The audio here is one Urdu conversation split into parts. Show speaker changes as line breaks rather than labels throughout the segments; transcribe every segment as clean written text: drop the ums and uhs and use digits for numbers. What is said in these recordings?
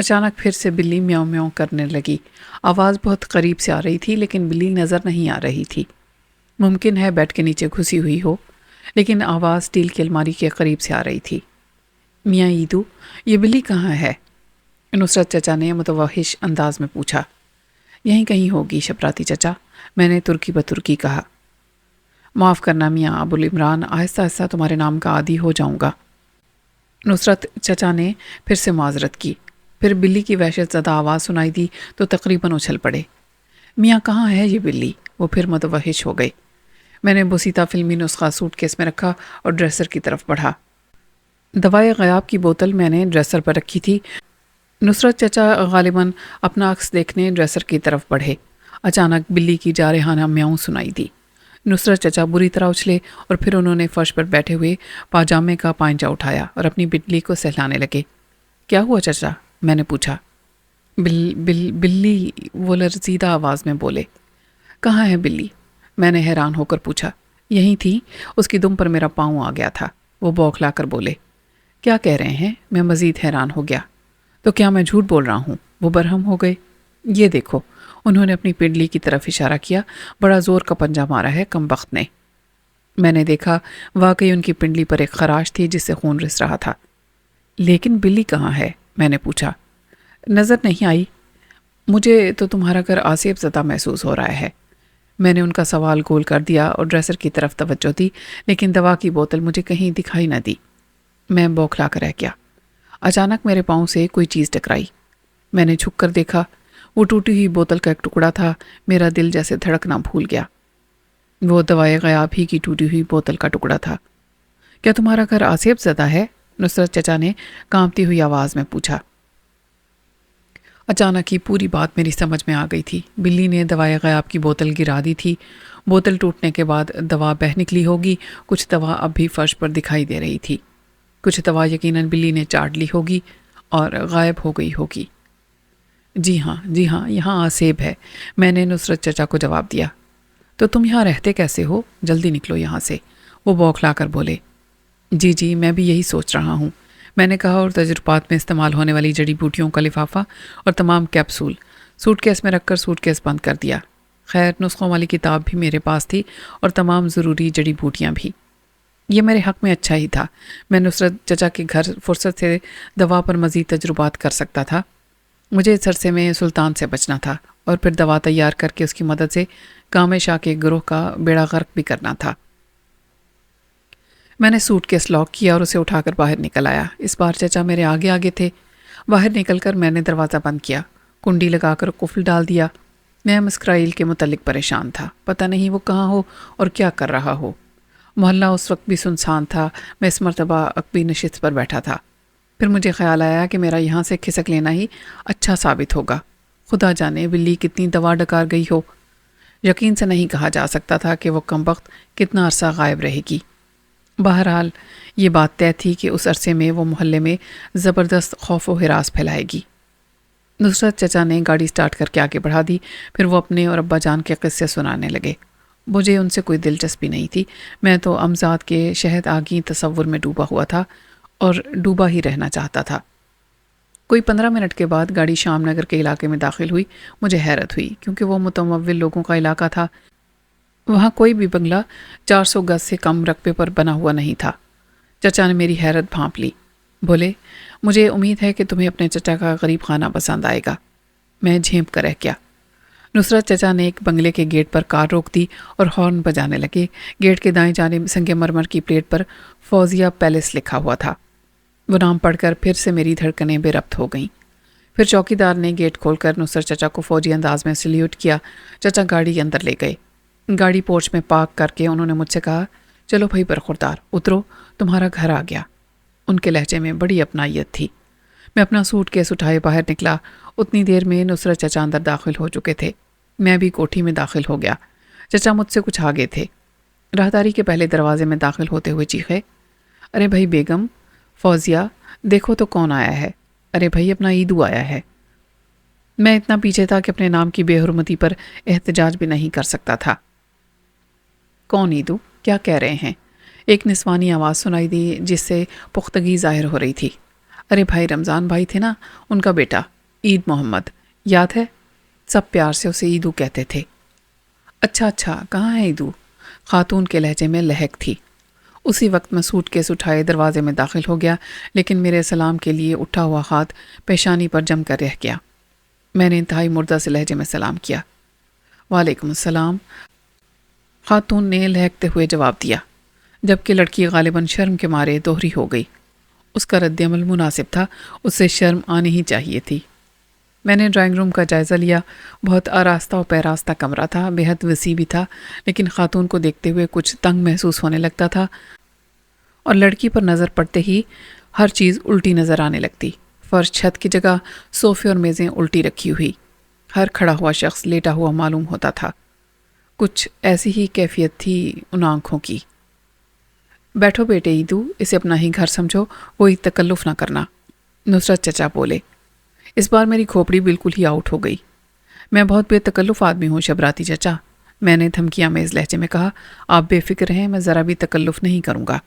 اچانک پھر سے بلی میاؤں میاؤں کرنے لگی۔ آواز بہت قریب سے آ رہی تھی لیکن بلی نظر نہیں آ رہی تھی۔ ممکن ہے بیڈ کے نیچے گھسی ہوئی ہو، لیکن آواز اسٹیل کی الماری کے قریب سے آ رہی تھی۔ میاں ایدو، یہ بلی کہاں ہے؟ نصرت چچا نے متوحش انداز میں پوچھا۔ یہیں کہیں ہوگی شپراتی چچا، میں نے ترکی بترکی کہا۔ معاف کرنا میاں ابو العمران، آہستہ آہستہ تمہارے نام کا عادی ہو جاؤں گا۔ نصرت چچا نے پھر سے معذرت کی۔ پھر بلی کی وحشت زدہ آواز سنائی دی تو تقریباً اچھل پڑے۔ میاں کہاں ہے یہ بلی؟ وہ پھر متوحش ہو گئے۔ میں نے بوسیتا فلمی نسخہ سوٹ کیس میں رکھا اور ڈریسر کی طرف بڑھا۔ دوائے غیاب کی بوتل میں نے ڈریسر پر رکھی تھی۔ نصرت چچا غالباً اپنا عکس دیکھنے ڈریسر کی طرف بڑھے۔ اچانک بلی کی جارحانہ میاؤں سنائی دی۔ نصرت چچا بری طرح اچھلے اور پھر انہوں نے فرش پر بیٹھے ہوئے پاجامے کا پائنجہ اٹھایا اور اپنی بلی کو سہلانے لگے۔ کیا ہوا چچا؟ میں نے پوچھا۔ بلی، وہ لرزیدہ آواز میں بولے۔ کہاں ہے بلی؟ میں نے حیران ہو کر پوچھا۔ یہیں تھی، اس کی دم پر میرا پاؤں آ گیا تھا، وہ بوکھلا کر بولے۔ کیا کہہ رہے ہیں؟ میں مزید حیران ہو گیا۔ تو کیا میں جھوٹ بول رہا ہوں؟ وہ برہم ہو گئے۔ یہ دیکھو، انہوں نے اپنی پنڈلی کی طرف اشارہ کیا، بڑا زور کا پنجہ مارا ہے کمبخت نے۔ میں نے دیکھا، واقعی ان کی پنڈلی پر ایک خراش تھی جس سے خون رس رہا تھا۔ لیکن بلی کہاں ہے؟ میں نے پوچھا۔ نظر نہیں آئی۔ مجھے تو تمہارا گھر آصیب زدہ محسوس ہو رہا ہے۔ میں نے ان کا سوال گول کر دیا اور ڈریسر کی طرف توجہ دی، لیکن دوا کی بوتل مجھے کہیں دکھائی نہ دی۔ میں بوکھلا کر رہ گیا۔ اچانک میرے پاؤں سے کوئی چیز ٹکرائی۔ میں نے جھک کر دیکھا، وہ ٹوٹی ہوئی بوتل کا ایک ٹکڑا تھا۔ میرا دل جیسے دھڑکنا بھول گیا۔ وہ دوائے غیاب ہی کی ٹوٹی ہوئی بوتل کا ٹکڑا تھا۔ کیا تمہارا گھر آصیب زدہ ہے؟ نصرت چچا نے کانپتی ہوئی آواز میں پوچھا۔ اچانک ہی پوری بات میری سمجھ میں آ گئی تھی۔ بلی نے دوائے غیاب کی بوتل گرا دی تھی۔ بوتل ٹوٹنے کے بعد دوا بہہ نکلی ہوگی، کچھ دوا اب بھی فرش پر دکھائی دے رہی تھی۔ کچھ دوا یقیناً بلی نے چاٹ لی ہوگی اور غائب ہو گئی ہوگی۔ جی ہاں، یہاں آصیب ہے، میں نے نصرت چچا کو جواب دیا۔ تو تم یہاں رہتے کیسے ہو؟ جلدی نکلو یہاں سے، وہ بوکھلا کر بولے۔ جی میں بھی یہی سوچ رہا ہوں، میں نے کہا، اور تجربات میں استعمال ہونے والی جڑی بوٹیوں کا لفافہ اور تمام کیپسول سوٹ کیس میں رکھ کر سوٹ کیس بند کر دیا۔ خیر، نسخوں والی کتاب بھی میرے پاس تھی اور تمام ضروری جڑی بوٹیاں بھی۔ یہ میرے حق میں اچھا ہی تھا، میں نصرت چچا کے گھر فرصت سے دوا پر مزید تجربات کر سکتا تھا۔ مجھے اس عرصے میں سلطان سے بچنا تھا اور پھر دوا تیار کر کے اس کی مدد سے کامے شاہ کے گروہ کا بیڑا غرق بھی کرنا تھا۔ میں نے سوٹ کیس لاک کیا اور اسے اٹھا کر باہر نکل آیا۔ اس بار چچا میرے آگے آگے تھے۔ باہر نکل کر میں نے دروازہ بند کیا، کنڈی لگا کر قفل ڈال دیا۔ میں مسکرائیل کے متعلق پریشان تھا، پتہ نہیں وہ کہاں ہو اور کیا کر رہا ہو۔ محلہ اس وقت بھی سنسان تھا۔ میں اس مرتبہ عقبی نشست پر بیٹھا تھا۔ پھر مجھے خیال آیا کہ میرا یہاں سے کھسک لینا ہی اچھا ثابت ہوگا۔ خدا جانے بلی کتنی دوا ڈکار گئی ہو۔ یقین سے نہیں کہا جا سکتا تھا کہ وہ کمبخت کتنا عرصہ غائب رہے گی۔ بہرحال یہ بات طے تھی کہ اس عرصے میں وہ محلے میں زبردست خوف و ہراس پھیلائے گی۔ نصرت چچا نے گاڑی سٹارٹ کر کے آگے بڑھا دی۔ پھر وہ اپنے اور ابا جان کے قصے سنانے لگے۔ مجھے ان سے کوئی دلچسپی نہیں تھی، میں تو امزاد کے شہد آگی تصور میں ڈوبا ہوا تھا اور ڈوبا ہی رہنا چاہتا تھا۔ کوئی 15 منٹ کے بعد گاڑی شام نگر کے علاقے میں داخل ہوئی۔ مجھے حیرت ہوئی کیونکہ وہ متمول لوگوں کا علاقہ تھا۔ وہاں کوئی بھی بنگلہ 400 گز سے کم رقبے پر بنا ہوا نہیں تھا۔ چچا نے میری حیرت بھانپ لی۔ بولے، مجھے امید ہے کہ تمہیں اپنے چچا کا غریب خانہ پسند آئے گا۔ میں جھیمپ کر رہ گیا۔ نصرت چچا نے ایک بنگلے کے گیٹ پر کار روک دی اور ہارن بجانے لگے۔ گیٹ کے دائیں جانب سنگ مرمر کی پلیٹ پر فوزیہ پیلس لکھا ہوا تھا۔ وہ نام پڑھ کر پھر سے میری دھڑکنیں بے ربط ہو گئیں۔ پھر چوکی دار نے گیٹ کھول کر نصرت چچا کو فوجی انداز میں سلیوٹ کیا۔ چچا گاڑی اندر لے گئے۔ گاڑی پورچ میں پارک کر کے انہوں نے مجھ سے کہا، چلو بھائی برخوردار، اترو، تمہارا گھر آ گیا۔ ان کے لہجے میں بڑی اپنائیت تھی۔ میں اپنا سوٹ کیس اٹھائے باہر نکلا۔ اتنی دیر میں نصرت چچا اندر داخل ہو چکے تھے۔ میں بھی کوٹھی میں داخل ہو گیا۔ چچا مجھ سے کچھ آگے تھے۔ راہداری کے پہلے دروازے میں داخل ہوتے ہوئے چیخے، ارے بھائی بیگم، فوزیہ، دیکھو تو کون آیا ہے۔ ارے بھائی اپنا ایدو آیا ہے۔ میں اتنا پیچھے تھا کہ اپنے نام کی بے حرمتی پر احتجاج بھی نہیں کر سکتا تھا۔ کون ایدو؟ کیا کہہ رہے ہیں؟ ایک نسوانی آواز سنائی دی جس سے پختگی ظاہر ہو رہی تھی۔ ارے بھائی رمضان بھائی تھے نا، ان کا بیٹا، عید محمد، یاد ہے؟ سب پیار سے اسے ایدو کہتے تھے۔ اچھا اچھا، کہاں ہے ایدو؟ خاتون کے لہجے میں لہک تھی۔ اسی وقت میں سوٹ کیس اٹھائے دروازے میں داخل ہو گیا، لیکن میرے سلام کے لیے اٹھا ہوا ہاتھ پیشانی پر جم کر رہ گیا۔ میں نے انتہائی مردہ سے لہجے میں سلام کیا۔ وعلیکم السلام، خاتون نے لہکتے ہوئے جواب دیا، جبکہ لڑکی غالباً شرم کے مارے دوہری ہو گئی۔ اس کا رد عمل مناسب تھا، اسے شرم آنی ہی چاہیے تھی۔ میں نے ڈرائنگ روم کا جائزہ لیا۔ بہت آراستہ و پیراستہ کمرہ تھا، بے حد وسیع بھی تھا، لیکن خاتون کو دیکھتے ہوئے کچھ تنگ محسوس ہونے لگتا تھا، اور لڑکی پر نظر پڑتے ہی ہر چیز الٹی نظر آنے لگتی۔ فرش چھت کی جگہ صوفے اور میزیں الٹی رکھی ہوئی، ہر کھڑا ہوا شخص لیٹا ہوا معلوم ہوتا تھا۔ کچھ ایسی ہی کیفیت تھی ان آنکھوں کی۔ بیٹھو بیٹے ایدو، اسے اپنا ہی گھر سمجھو، کوئی تکلف نہ کرنا، نصرت چچا بولے۔ اس بار میری کھوپڑی بالکل ہی آؤٹ ہو گئی۔ میں بہت بے تکلف آدمی ہوں شبراتی چچا، میں نے دھمکی آمیز لہجے میں کہا۔ آپ بے فکر ہیں، میں ذرا بھی تکلف نہیں کروں گا۔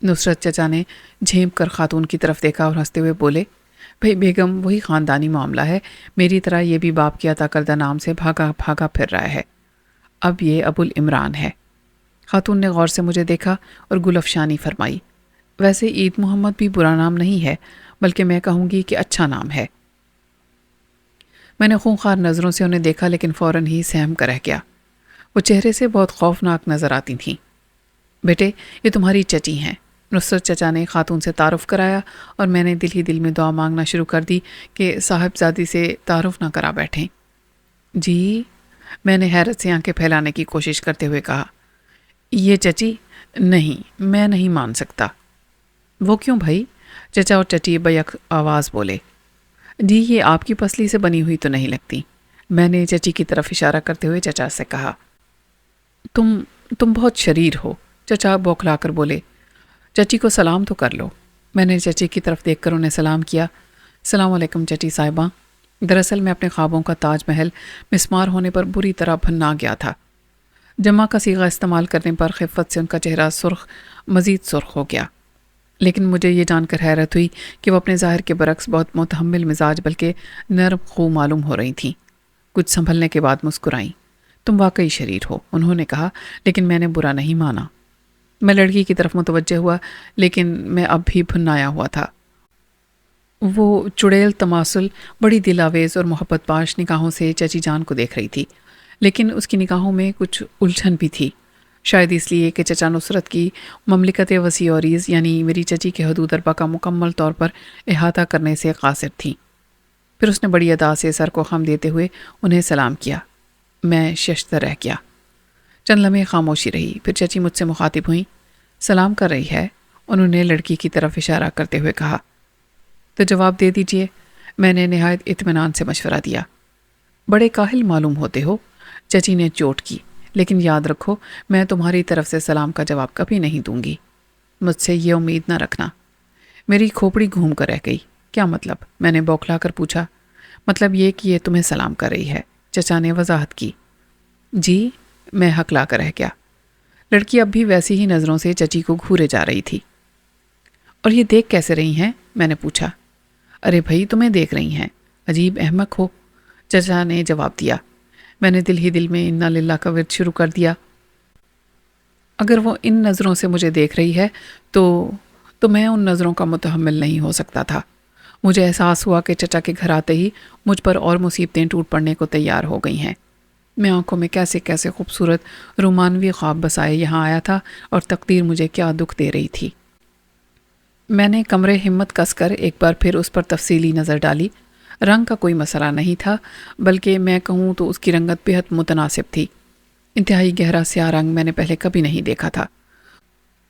نصرت چچا نے جھینپ کر خاتون کی طرف دیکھا اور ہنستے ہوئے بولے، بھئی بیگم، وہی خاندانی معاملہ ہے، میری طرح یہ بھی باپ کی عطا کردہ نام سے بھاگا بھاگا پھر رہا ہے۔ اب یہ ابو العمران ہے۔ خاتون نے غور سے مجھے دیکھا اور گل افشانی فرمائی، ویسے عید محمد بھی برا نام نہیں ہے، بلکہ میں کہوں گی کہ اچھا نام ہے۔ میں نے خونخوار نظروں سے انہیں دیکھا، لیکن فوراً ہی سہم کر رہ گیا۔ وہ چہرے سے بہت خوفناک نظر آتی تھیں۔ بیٹے، یہ تمہاری چچی ہیں، نصرت چچا نے خاتون سے تعارف کرایا، اور میں نے دل ہی دل میں دعا مانگنا شروع کر دی کہ صاحبزادی سے تعارف نہ کرا بیٹھیں۔ جی، میں نے حیرت سے آنکھیں پھیلانے کی کوشش کرتے ہوئے کہا۔ یہ چچی؟ نہیں، میں نہیں مان سکتا۔ وہ کیوں بھائی؟ چچا اور چچی بیک آواز بولے۔ جی، یہ آپ کی پسلی سے بنی ہوئی تو نہیں لگتی، میں نے چچی کی طرف اشارہ کرتے ہوئے چچا سے کہا۔ تم بہت شریر ہو، چچا بوکھلا کر بولے۔ چچی کو سلام تو کر لو۔ میں نے چچی کی طرف دیکھ کر انہیں سلام کیا۔ السلام علیکم چچی صاحبہ۔ دراصل میں اپنے خوابوں کا تاج محل مسمار ہونے پر بری طرح بھنا گیا تھا۔ جمع کا صیغہ استعمال کرنے پر خفت سے ان کا چہرہ مزید سرخ ہو گیا، لیکن مجھے یہ جان کر حیرت ہوئی کہ وہ اپنے ظاہر کے برعکس بہت متحمل مزاج بلکہ نرم خو معلوم ہو رہی تھیں۔ کچھ سنبھلنے کے بعد مسکرائیں۔ تم واقعی شریر ہو، انہوں نے کہا، لیکن میں نے برا نہیں مانا۔ میں لڑکی کی طرف متوجہ ہوا، لیکن میں اب بھی بھنایا ہوا تھا۔ وہ چڑیل تماسل بڑی دل آویز اور محبت باش نگاہوں سے چچی جان کو دیکھ رہی تھی، لیکن اس کی نگاہوں میں کچھ الجھن بھی تھی، شاید اس لیے کہ چچا نصرت کی مملکت وسیع و عریض یعنی میری چچی کے حدود اربا کا مکمل طور پر احاطہ کرنے سے قاصر تھیں۔ پھر اس نے بڑی ادا سے سر کو خم دیتے ہوئے انہیں سلام کیا۔ میں ششدر رہ گیا۔ چند لمحے خاموشی رہی، پھر چچی مجھ سے مخاطب ہوئیں۔ سلام کر رہی ہے، انہوں نے لڑکی کی طرف اشارہ کرتے ہوئے کہا۔ تو جواب دے دیجئے، میں نے نہایت اطمینان سے مشورہ دیا۔ بڑے کاہل معلوم ہوتے ہو، چچی نے چوٹ کی، لیکن یاد رکھو میں تمہاری طرف سے سلام کا جواب کبھی نہیں دوں گی، مجھ سے یہ امید نہ رکھنا۔ میری کھوپڑی گھوم کر رہ گئی۔ کیا مطلب؟ میں نے بوکھلا کر پوچھا۔ مطلب یہ کہ یہ تمہیں سلام کر رہی ہے، چچا نے وضاحت کی۔ جی، میں ہکلا کر رہ گیا۔ لڑکی اب بھی ویسی ہی نظروں سے چچی کو گھورے جا رہی تھی۔ اور یہ دیکھ کیسے رہی ہیں؟ میں نے پوچھا۔ ارے بھائی، تمہیں دیکھ رہی ہیں، عجیب احمق ہو، چچا نے جواب دیا۔ میں نے دل ہی دل میں انا للہ کا ورد شروع کر دیا۔ اگر وہ ان نظروں سے مجھے دیکھ رہی ہے تو میں ان نظروں کا متحمل نہیں ہو سکتا تھا۔ مجھے احساس ہوا کہ چچا کے گھر آتے ہی مجھ پر اور مصیبتیں ٹوٹ پڑنے کو تیار ہو گئی ہیں۔ میں آنکھوں میں کیسے کیسے خوبصورت رومانوی خواب بسائے یہاں آیا تھا، اور تقدیر مجھے کیا دکھ دے رہی تھی۔ میں نے کمرے ہمت کس کر ایک بار پھر اس پر تفصیلی نظر ڈالی۔ رنگ کا کوئی مسئلہ نہیں تھا، بلکہ میں کہوں تو اس کی رنگت بہت متناسب تھی۔ انتہائی گہرا سیاہ رنگ میں نے پہلے کبھی نہیں دیکھا تھا۔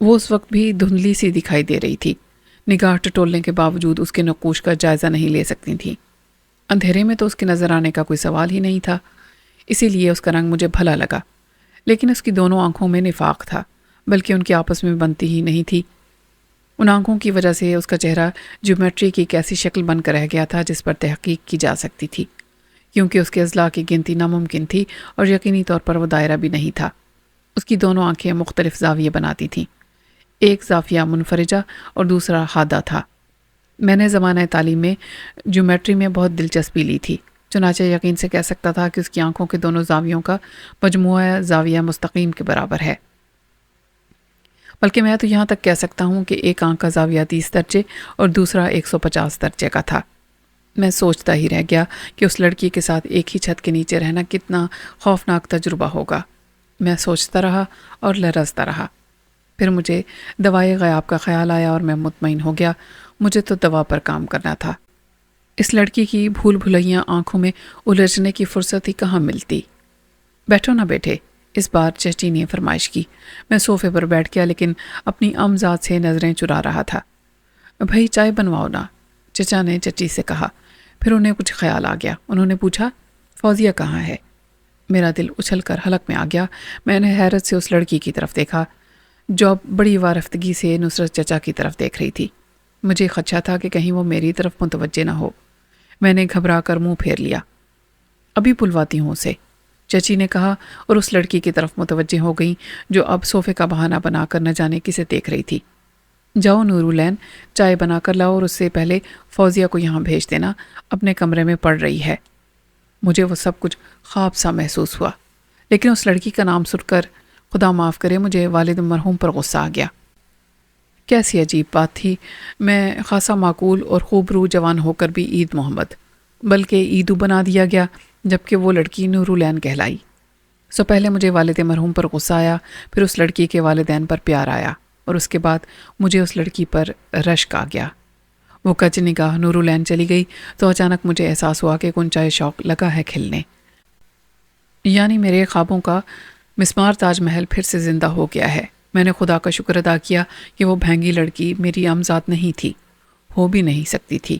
وہ اس وقت بھی دھندلی سی دکھائی دے رہی تھی، نگاہ ٹٹولنے کے باوجود اس کے نقوش کا جائزہ نہیں لے سکتی تھی۔ اندھیرے میں تو اس کے نظر آنے کا کوئی سوال ہی نہیں تھا، اسی لیے اس کا رنگ مجھے بھلا لگا، لیکن اس کی دونوں آنکھوں میں نفاق تھا، بلکہ ان کی آپس میں بنتی ہی نہیں تھی۔ ان آنکھوں کی وجہ سے اس کا چہرہ جیومیٹری کی ایک ایسی شکل بن کر رہ گیا تھا جس پر تحقیق کی جا سکتی تھی، کیونکہ اس کے اضلاع کی گنتی ناممکن تھی، اور یقینی طور پر وہ دائرہ بھی نہیں تھا۔ اس کی دونوں آنکھیں مختلف زاویے بناتی تھیں، ایک زاویہ منفرجہ اور دوسرا حادہ تھا۔ میں نے زمانہ تعلیم میں جیومیٹری میں بہت دلچسپی لی تھی، چنانچہ یقین سے کہہ سکتا تھا کہ اس کی آنکھوں کے دونوں زاویوں کا مجموعہ زاویہ مستقیم کے برابر ہے، بلکہ میں تو یہاں تک کہہ سکتا ہوں کہ ایک آنکھ کا زاویہ 30 درجے اور دوسرا 150 درجے کا تھا۔ میں سوچتا ہی رہ گیا کہ اس لڑکی کے ساتھ ایک ہی چھت کے نیچے رہنا کتنا خوفناک تجربہ ہوگا۔ میں سوچتا رہا اور لرزتا رہا۔ پھر مجھے دوائے غیاب کا خیال آیا اور میں مطمئن ہو گیا، مجھے تو دوا پر کام کرنا تھا۔ اس لڑکی کی بھول بھلیاں آنکھوں میں الجھنے کی فرصت ہی کہاں ملتی۔ بیٹھو نہ بیٹھے، اس بار چچی نے فرمائش کی۔ میں صوفے پر بیٹھ گیا لیکن اپنی ذات سے نظریں چرا رہا تھا۔ بھائی چائے بنواؤ نا، چچا نے چچی سے کہا۔ پھر انہیں کچھ خیال آ گیا، انہوں نے پوچھا فوزیہ کہاں ہے؟ میرا دل اچھل کر حلق میں آ گیا۔ میں نے حیرت سے اس لڑکی کی طرف دیکھا جو اب بڑی وارفتگی سے نصرت چچا کی طرف دیکھ رہی تھی۔ مجھے خدشہ تھا کہ کہیں وہ میری طرف متوجہ نہ ہو۔ میں نے گھبرا کر منہ پھیر لیا۔ ابھی بلواتی ہوں اسے، چچی نے کہا اور اس لڑکی کی طرف متوجہ ہو گئی جو اب صوفے کا بہانہ بنا کر نہ جانے کسے دیکھ رہی تھی۔ جاؤ نورالعین، چائے بنا کر لاؤ اور اس سے پہلے فوزیہ کو یہاں بھیج دینا، اپنے کمرے میں پڑھ رہی ہے۔ مجھے وہ سب کچھ خواب سا محسوس ہوا، لیکن اس لڑکی کا نام سن کر خدا معاف کرے مجھے والد مرحوم پر غصہ آ گیا۔ کیسی عجیب بات تھی، میں خاصا معقول اور خوبرو جوان ہو کر بھی عید محمد بلکہ عیدو بنا دیا گیا، جبکہ وہ لڑکی نورالعین کہلائی۔ سو پہلے مجھے والد مرحوم پر غصہ آیا، پھر اس لڑکی کے والدین پر پیار آیا، اور اس کے بعد مجھے اس لڑکی پر رشک آ گیا۔ وہ کج نگاہ نورالعین چلی گئی تو اچانک مجھے احساس ہوا کہ کنچائے شوق لگا ہے کھلنے، یعنی میرے خوابوں کا مسمار تاج محل پھر سے زندہ ہو گیا ہے۔ میں نے خدا کا شکر ادا کیا کہ وہ بھینگی لڑکی میری امزاد نہیں تھی، ہو بھی نہیں سکتی تھی۔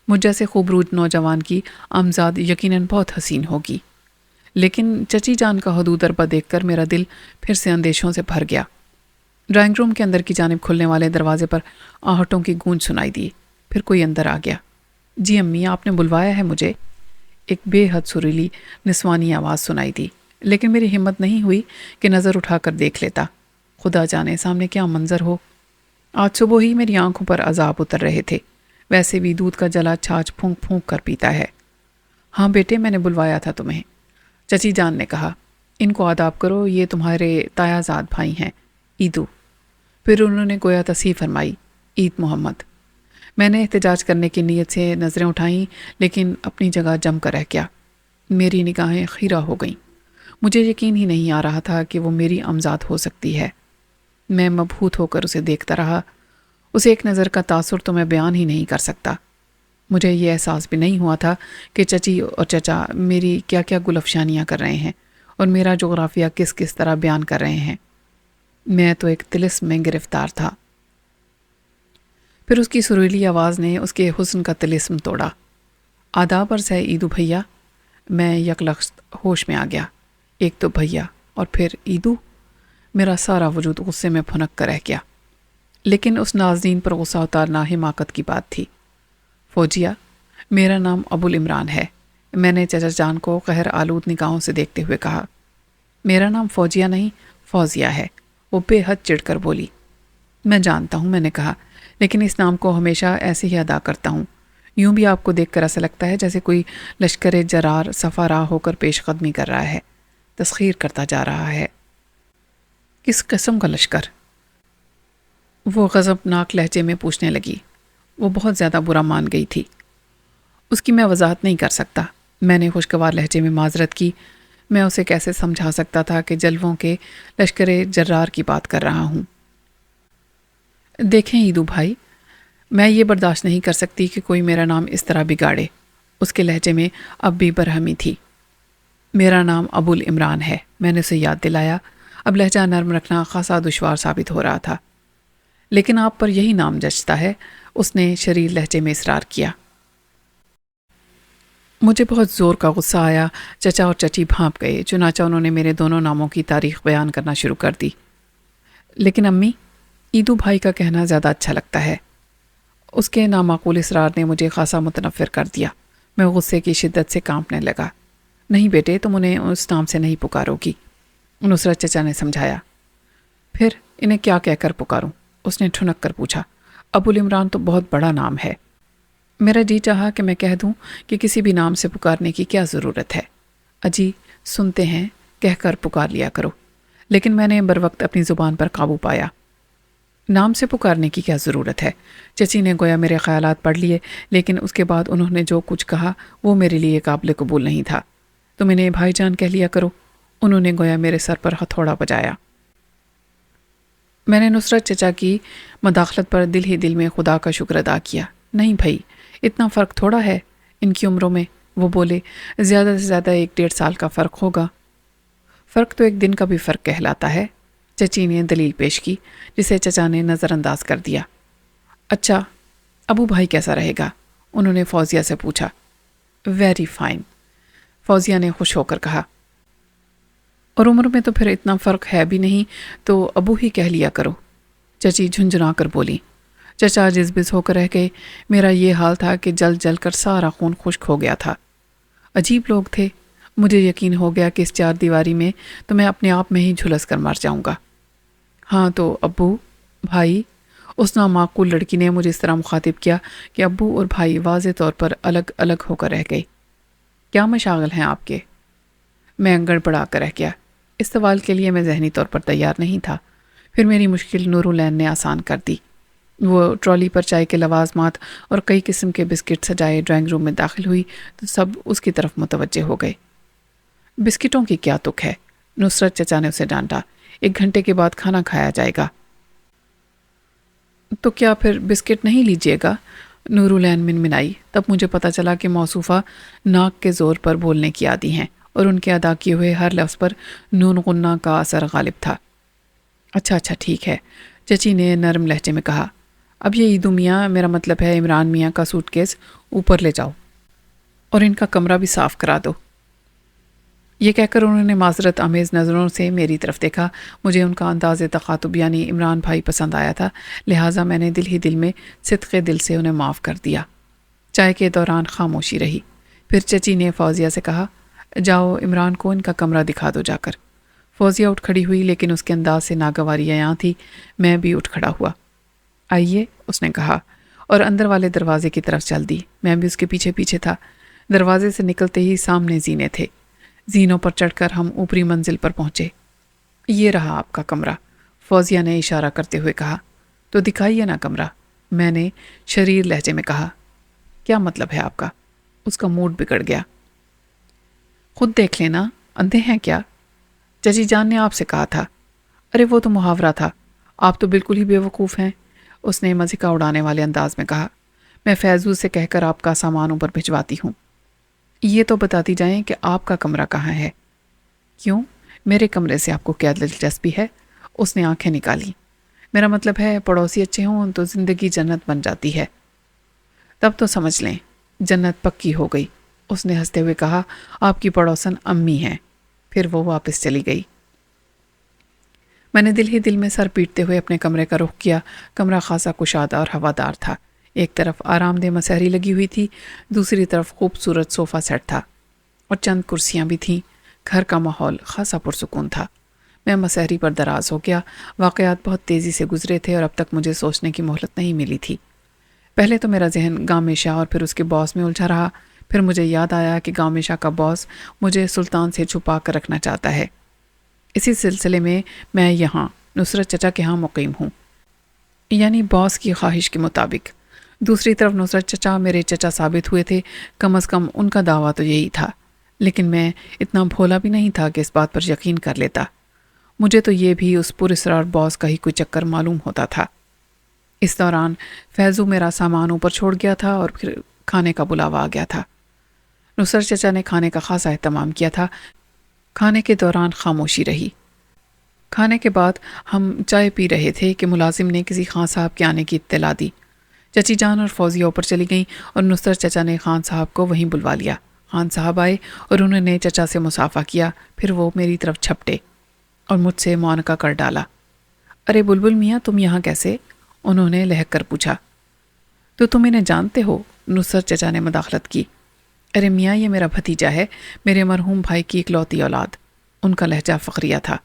مجھ جیسے خوبروج نوجوان کی امزاد یقیناً بہت حسین ہوگی، لیکن چچی جان کا حدود اربہ دیکھ کر میرا دل پھر سے اندیشوں سے بھر گیا۔ ڈرائنگ روم کے اندر کی جانب کھلنے والے دروازے پر آہٹوں کی گونج سنائی دی۔ پھر کوئی اندر آ گیا۔ جی امی، آپ نے بلوایا ہے مجھے؟ ایک بے حد سریلی نسوانی آواز سنائی دی، لیکن میری ہمت نہیں ہوئی کہ نظر اٹھا کر دیکھ لیتا۔ خدا جانے سامنے کیا منظر ہو۔ آج صبح ہی میری آنکھوں پر عذاب اتر رہے تھے، ویسے بھی دودھ کا جلا چھاچھ پھونک پھونک کر پیتا ہے۔ ہاں بیٹے، میں نے بلوایا تھا تمہیں، چچی جان نے کہا۔ ان کو آداب کرو، یہ تمہارے تایا زاد بھائی ہیں، عیدو۔ پھر انہوں نے گویا تصحیح فرمائی، عید محمد۔ میں نے احتجاج کرنے کی نیت سے نظریں اٹھائیں، لیکن اپنی جگہ جم کر رہ گیا۔ میری نگاہیں خیرہ ہو گئیں۔ مجھے یقین ہی نہیں آ رہا تھا کہ وہ میری امزاد ہو سکتی ہے۔ میں مبہوت ہو کر اسے دیکھتا رہا۔ اسے ایک نظر کا تاثر تو میں بیان ہی نہیں کر سکتا۔ مجھے یہ احساس بھی نہیں ہوا تھا کہ چچی اور چچا میری کیا کیا گل افشانیاں کر رہے ہیں اور میرا جغرافیہ کس کس طرح بیان کر رہے ہیں۔ میں تو ایک طلسم میں گرفتار تھا۔ پھر اس کی سریلی آواز نے اس کے حسن کا طلسم توڑا۔ آداب عرض ہے عیدو بھیا۔ میں یک لخت ہوش میں آ گیا۔ ایک تو بھیا اور پھر عیدو۔ میرا سارا وجود غصے میں پھنک کر رہ گیا، لیکن اس ناظرین پر غصہ اتارنا حماقت کی بات تھی۔ فوجیہ، میرا نام ابوالعمران ہے، میں نے چچا جان کو قہر آلود نگاہوں سے دیکھتے ہوئے کہا۔ میرا نام فوجیہ نہیں، فوزیہ ہے، وہ بے حد چڑھ کر بولی۔ میں جانتا ہوں، میں نے کہا، لیکن اس نام کو ہمیشہ ایسے ہی ادا کرتا ہوں۔ یوں بھی آپ کو دیکھ کر ایسا لگتا ہے جیسے کوئی لشکر جرار صفا راہ ہو کر پیش قدمی کر رہا ہے، تسخیر کرتا جا رہا ہے۔ کس قسم کا لشکر؟ وہ غضبناک لہجے میں پوچھنے لگی۔ وہ بہت زیادہ برا مان گئی تھی۔ اس کی میں وضاحت نہیں کر سکتا۔ میں نے خوشگوار لہجے میں معذرت کی۔ میں اسے کیسے سمجھا سکتا تھا کہ جلووں کے لشکر جرار کی بات کر رہا ہوں۔ دیکھیں عیدو بھائی، میں یہ برداشت نہیں کر سکتی کہ کوئی میرا نام اس طرح بگاڑے۔ اس کے لہجے میں اب بھی برہمی تھی۔ میرا نام ابوالعمران ہے، میں نے اسے یاد دلایا۔ اب لہجہ نرم رکھنا خاصا دشوار ثابت ہو رہا تھا۔ لیکن آپ پر یہی نام جچتا ہے، اس نے شریر لہجے میں اصرار کیا۔ مجھے بہت زور کا غصہ آیا۔ چچا اور چچی بھانپ گئے، چنانچہ انہوں نے میرے دونوں ناموں کی تاریخ بیان کرنا شروع کر دی۔ لیکن امی، عیدو بھائی کا کہنا زیادہ اچھا لگتا ہے۔ اس کے نامعقول اصرار نے مجھے خاصا متنفر کر دیا۔ میں غصے کی شدت سے کانپنے لگا۔ نہیں بیٹے، تم انہیں اس نام سے نہیں پکارو گی، نصرت چچا نے سمجھایا۔ پھر انہیں کیا کہہ کر پکاروں؟ اس نے ٹھنک کر پوچھا۔ ابوالعمران تو بہت بڑا نام ہے۔ میرا جی چاہا کہ میں کہہ دوں کہ کسی بھی نام سے پکارنے کی کیا ضرورت ہے، اجی سنتے ہیں کہہ کر پکار لیا کرو، لیکن میں نے بروقت اپنی زبان پر قابو پایا۔ نام سے پکارنے کی کیا ضرورت ہے؟ چچی نے گویا میرے خیالات پڑھ لیے، لیکن اس کے بعد انہوں نے جو کچھ کہا وہ میرے لیے قابل قبول نہیں تھا۔ تم انہیں بھائی جان کہہ لیا کرو، انہوں نے گویا میرے سر پر ہتھوڑا بجایا۔ میں نے نصرت چچا کی مداخلت پر دل ہی دل میں خدا کا شکر ادا کیا۔ نہیں بھائی، اتنا فرق تھوڑا ہے ان کی عمروں میں، وہ بولے، زیادہ سے زیادہ 1-1.5 سال کا فرق ہوگا۔ فرق تو ایک دن کا بھی فرق کہلاتا ہے، چچی نے دلیل پیش کی، جسے چچا نے نظر انداز کر دیا۔ اچھا، ابو بھائی کیسا رہے گا؟ انہوں نے فوزیہ سے پوچھا۔ ویری فائن، فوزیہ نے خوش ہو کر کہا۔ اور عمر میں تو پھر اتنا فرق ہے بھی نہیں، تو ابو ہی کہہ لیا کرو، چچی جھنجھنا کر بولی۔ چچا جذبز ہو کر رہ گئے۔ میرا یہ حال تھا کہ جل جل کر سارا خون خشک ہو گیا تھا۔ عجیب لوگ تھے، مجھے یقین ہو گیا کہ اس 4 دیواری میں تو میں اپنے آپ میں ہی جھلس کر مر جاؤں گا۔ ہاں تو ابو بھائی، اس نامعقول لڑکی نے مجھے اس طرح مخاطب کیا کہ ابو اور بھائی واضح طور پر الگ الگ ہو کر رہ گئے۔ کیا مشاغل ہیں آپ کے؟ میں گڑبڑا کر رہ گیا۔ اس سوال کے لیے میں ذہنی طور پر تیار نہیں تھا۔ پھر میری مشکل نورالعین نے آسان کر دی۔ وہ ٹرالی پر چائے کے لوازمات اور کئی قسم کے بسکٹ سجائے ڈرائنگ روم میں داخل ہوئی تو سب اس کی طرف متوجہ ہو گئے۔ بسکٹوں کی کیا تک ہے؟ نصرت چچا نے اسے ڈانٹا۔ 1 گھنٹے کے بعد کھانا کھایا جائے گا۔ تو کیا پھر بسکٹ نہیں لیجیے گا؟ نورالعین منمنائی۔ تب مجھے پتہ چلا کہ موصوفہ ناک کے زور پر بولنے کی عادی ہیں اور ان کے ادا کیے ہوئے ہر لفظ پر نون غنہ کا اثر غالب تھا۔ اچھا ٹھیک ہے، چچی نے نرم لہجے میں کہا۔ اب یہ عیدو میاں، میرا مطلب ہے عمران میاں کا سوٹ کیس اوپر لے جاؤ اور ان کا کمرہ بھی صاف کرا دو۔ یہ کہہ کر انہوں نے معذرت آمیز نظروں سے میری طرف دیکھا۔ مجھے ان کا انداز تخاطب یعنی عمران بھائی پسند آیا تھا، لہٰذا میں نے دل ہی دل میں صدقے دل سے انہیں معاف کر دیا۔ چائے کے دوران خاموشی رہی۔ پھر چچی نے فوزیہ سے کہا، جاؤ عمران کو ان کا کمرہ دکھا دو جا کر۔ فوزیہ اٹھ کھڑی ہوئی، لیکن اس کے انداز سے ناگواری یہاں تھی۔ میں بھی اٹھ کھڑا ہوا۔ آئیے، اس نے کہا اور اندر والے دروازے کی طرف چل دی۔ میں بھی اس کے پیچھے پیچھے تھا۔ دروازے سے نکلتے ہی سامنے زینے تھے۔ زینوں پر چڑھ کر ہم اوپری منزل پر پہنچے۔ یہ رہا آپ کا کمرہ، فوزیہ نے اشارہ کرتے ہوئے کہا۔ تو دکھائیے نا کمرہ، میں نے شریر لہجے میں کہا۔ کیا مطلب ہے آپ کا؟ اس کا موڈ بگڑ گیا۔ خود دیکھ لینا، اندھے ہیں کیا؟ چچی جان نے آپ سے کہا تھا۔ ارے وہ تو محاورہ تھا، آپ تو بالکل ہی بے وقوف ہیں، اس نے مزیکا اڑانے والے انداز میں کہا۔ میں فیضو سے کہہ کر آپ کا سامان اوپر بھجواتی ہوں۔ یہ تو بتاتی جائیں کہ آپ کا کمرہ کہاں ہے؟ کیوں؟ میرے کمرے سے آپ کو کیا دلچسپی ہے؟ اس نے آنکھیں نکالی۔ میرا مطلب ہے پڑوسی اچھے ہوں تو زندگی جنت بن جاتی ہے۔ تب تو سمجھ لیں جنت پکی ہو گئی، اس نے ہنستے ہوئے کہا۔ آپ کی پڑوسن امی ہیں۔ پھر وہ واپس چلی گئی۔ میں نے دل ہی دل میں سر پیٹتے ہوئے اپنے کمرے کا رخ کیا۔ کمرہ خاصا کشادہ اور ہوادار تھا۔ ایک طرف آرام دہ مسہری لگی ہوئی تھی، دوسری طرف خوبصورت صوفہ سیٹ تھا اور چند کرسیاں بھی تھیں۔ گھر کا ماحول خاصا پرسکون تھا۔ میں مسہری پر دراز ہو گیا۔ واقعات بہت تیزی سے گزرے تھے اور اب تک مجھے سوچنے کی مہلت نہیں ملی تھی۔ پہلے تو میرا ذہن گامے شاہ اور پھر اس کے باس میں الجھا رہا۔ پھر مجھے یاد آیا کہ گامے شاہ کا باس مجھے سلطان سے چھپا کر رکھنا چاہتا ہے۔ اسی سلسلے میں میں یہاں نصرت چچا کے ہاں مقیم ہوں، یعنی باس کی خواہش کے مطابق۔ دوسری طرف نصرت چچا میرے چچا ثابت ہوئے تھے، کم از کم ان کا دعویٰ تو یہی تھا، لیکن میں اتنا بھولا بھی نہیں تھا کہ اس بات پر یقین کر لیتا۔ مجھے تو یہ بھی اس پراسرار باس کا ہی کوئی چکر معلوم ہوتا تھا۔ اس دوران فیضو میرا سامان اوپر چھوڑ گیا تھا اور پھر کھانے کا بلاوا آ گیا تھا۔ نصرت چچا نے کھانے کا خاصا اہتمام کیا تھا۔ کھانے کے دوران خاموشی رہی۔ کھانے کے بعد ہم چائے پی رہے تھے کہ ملازم نے کسی خان صاحب کے آنے کی اطلاع دی۔ چچی جان اور فوزیہ اوپر چلی گئیں اور نصرت چچا نے خان صاحب کو وہیں بلوا لیا۔ خان صاحب آئے اور انہوں نے چچا سے مصافحہ کیا، پھر وہ میری طرف جھپٹے اور مجھ سے معانقہ کر ڈالا۔ ارے بلبل میاں، تم یہاں کیسے؟ انہوں نے لہک کر پوچھا۔ تو تم انہیں جانتے ہو؟ نصرت چچا نے مداخلت کی۔ ارے میاں، یہ میرا بھتیجا ہے، میرے مرحوم بھائی کی اکلوتی اولاد۔ ان کا لہجہ فخریہ تھا۔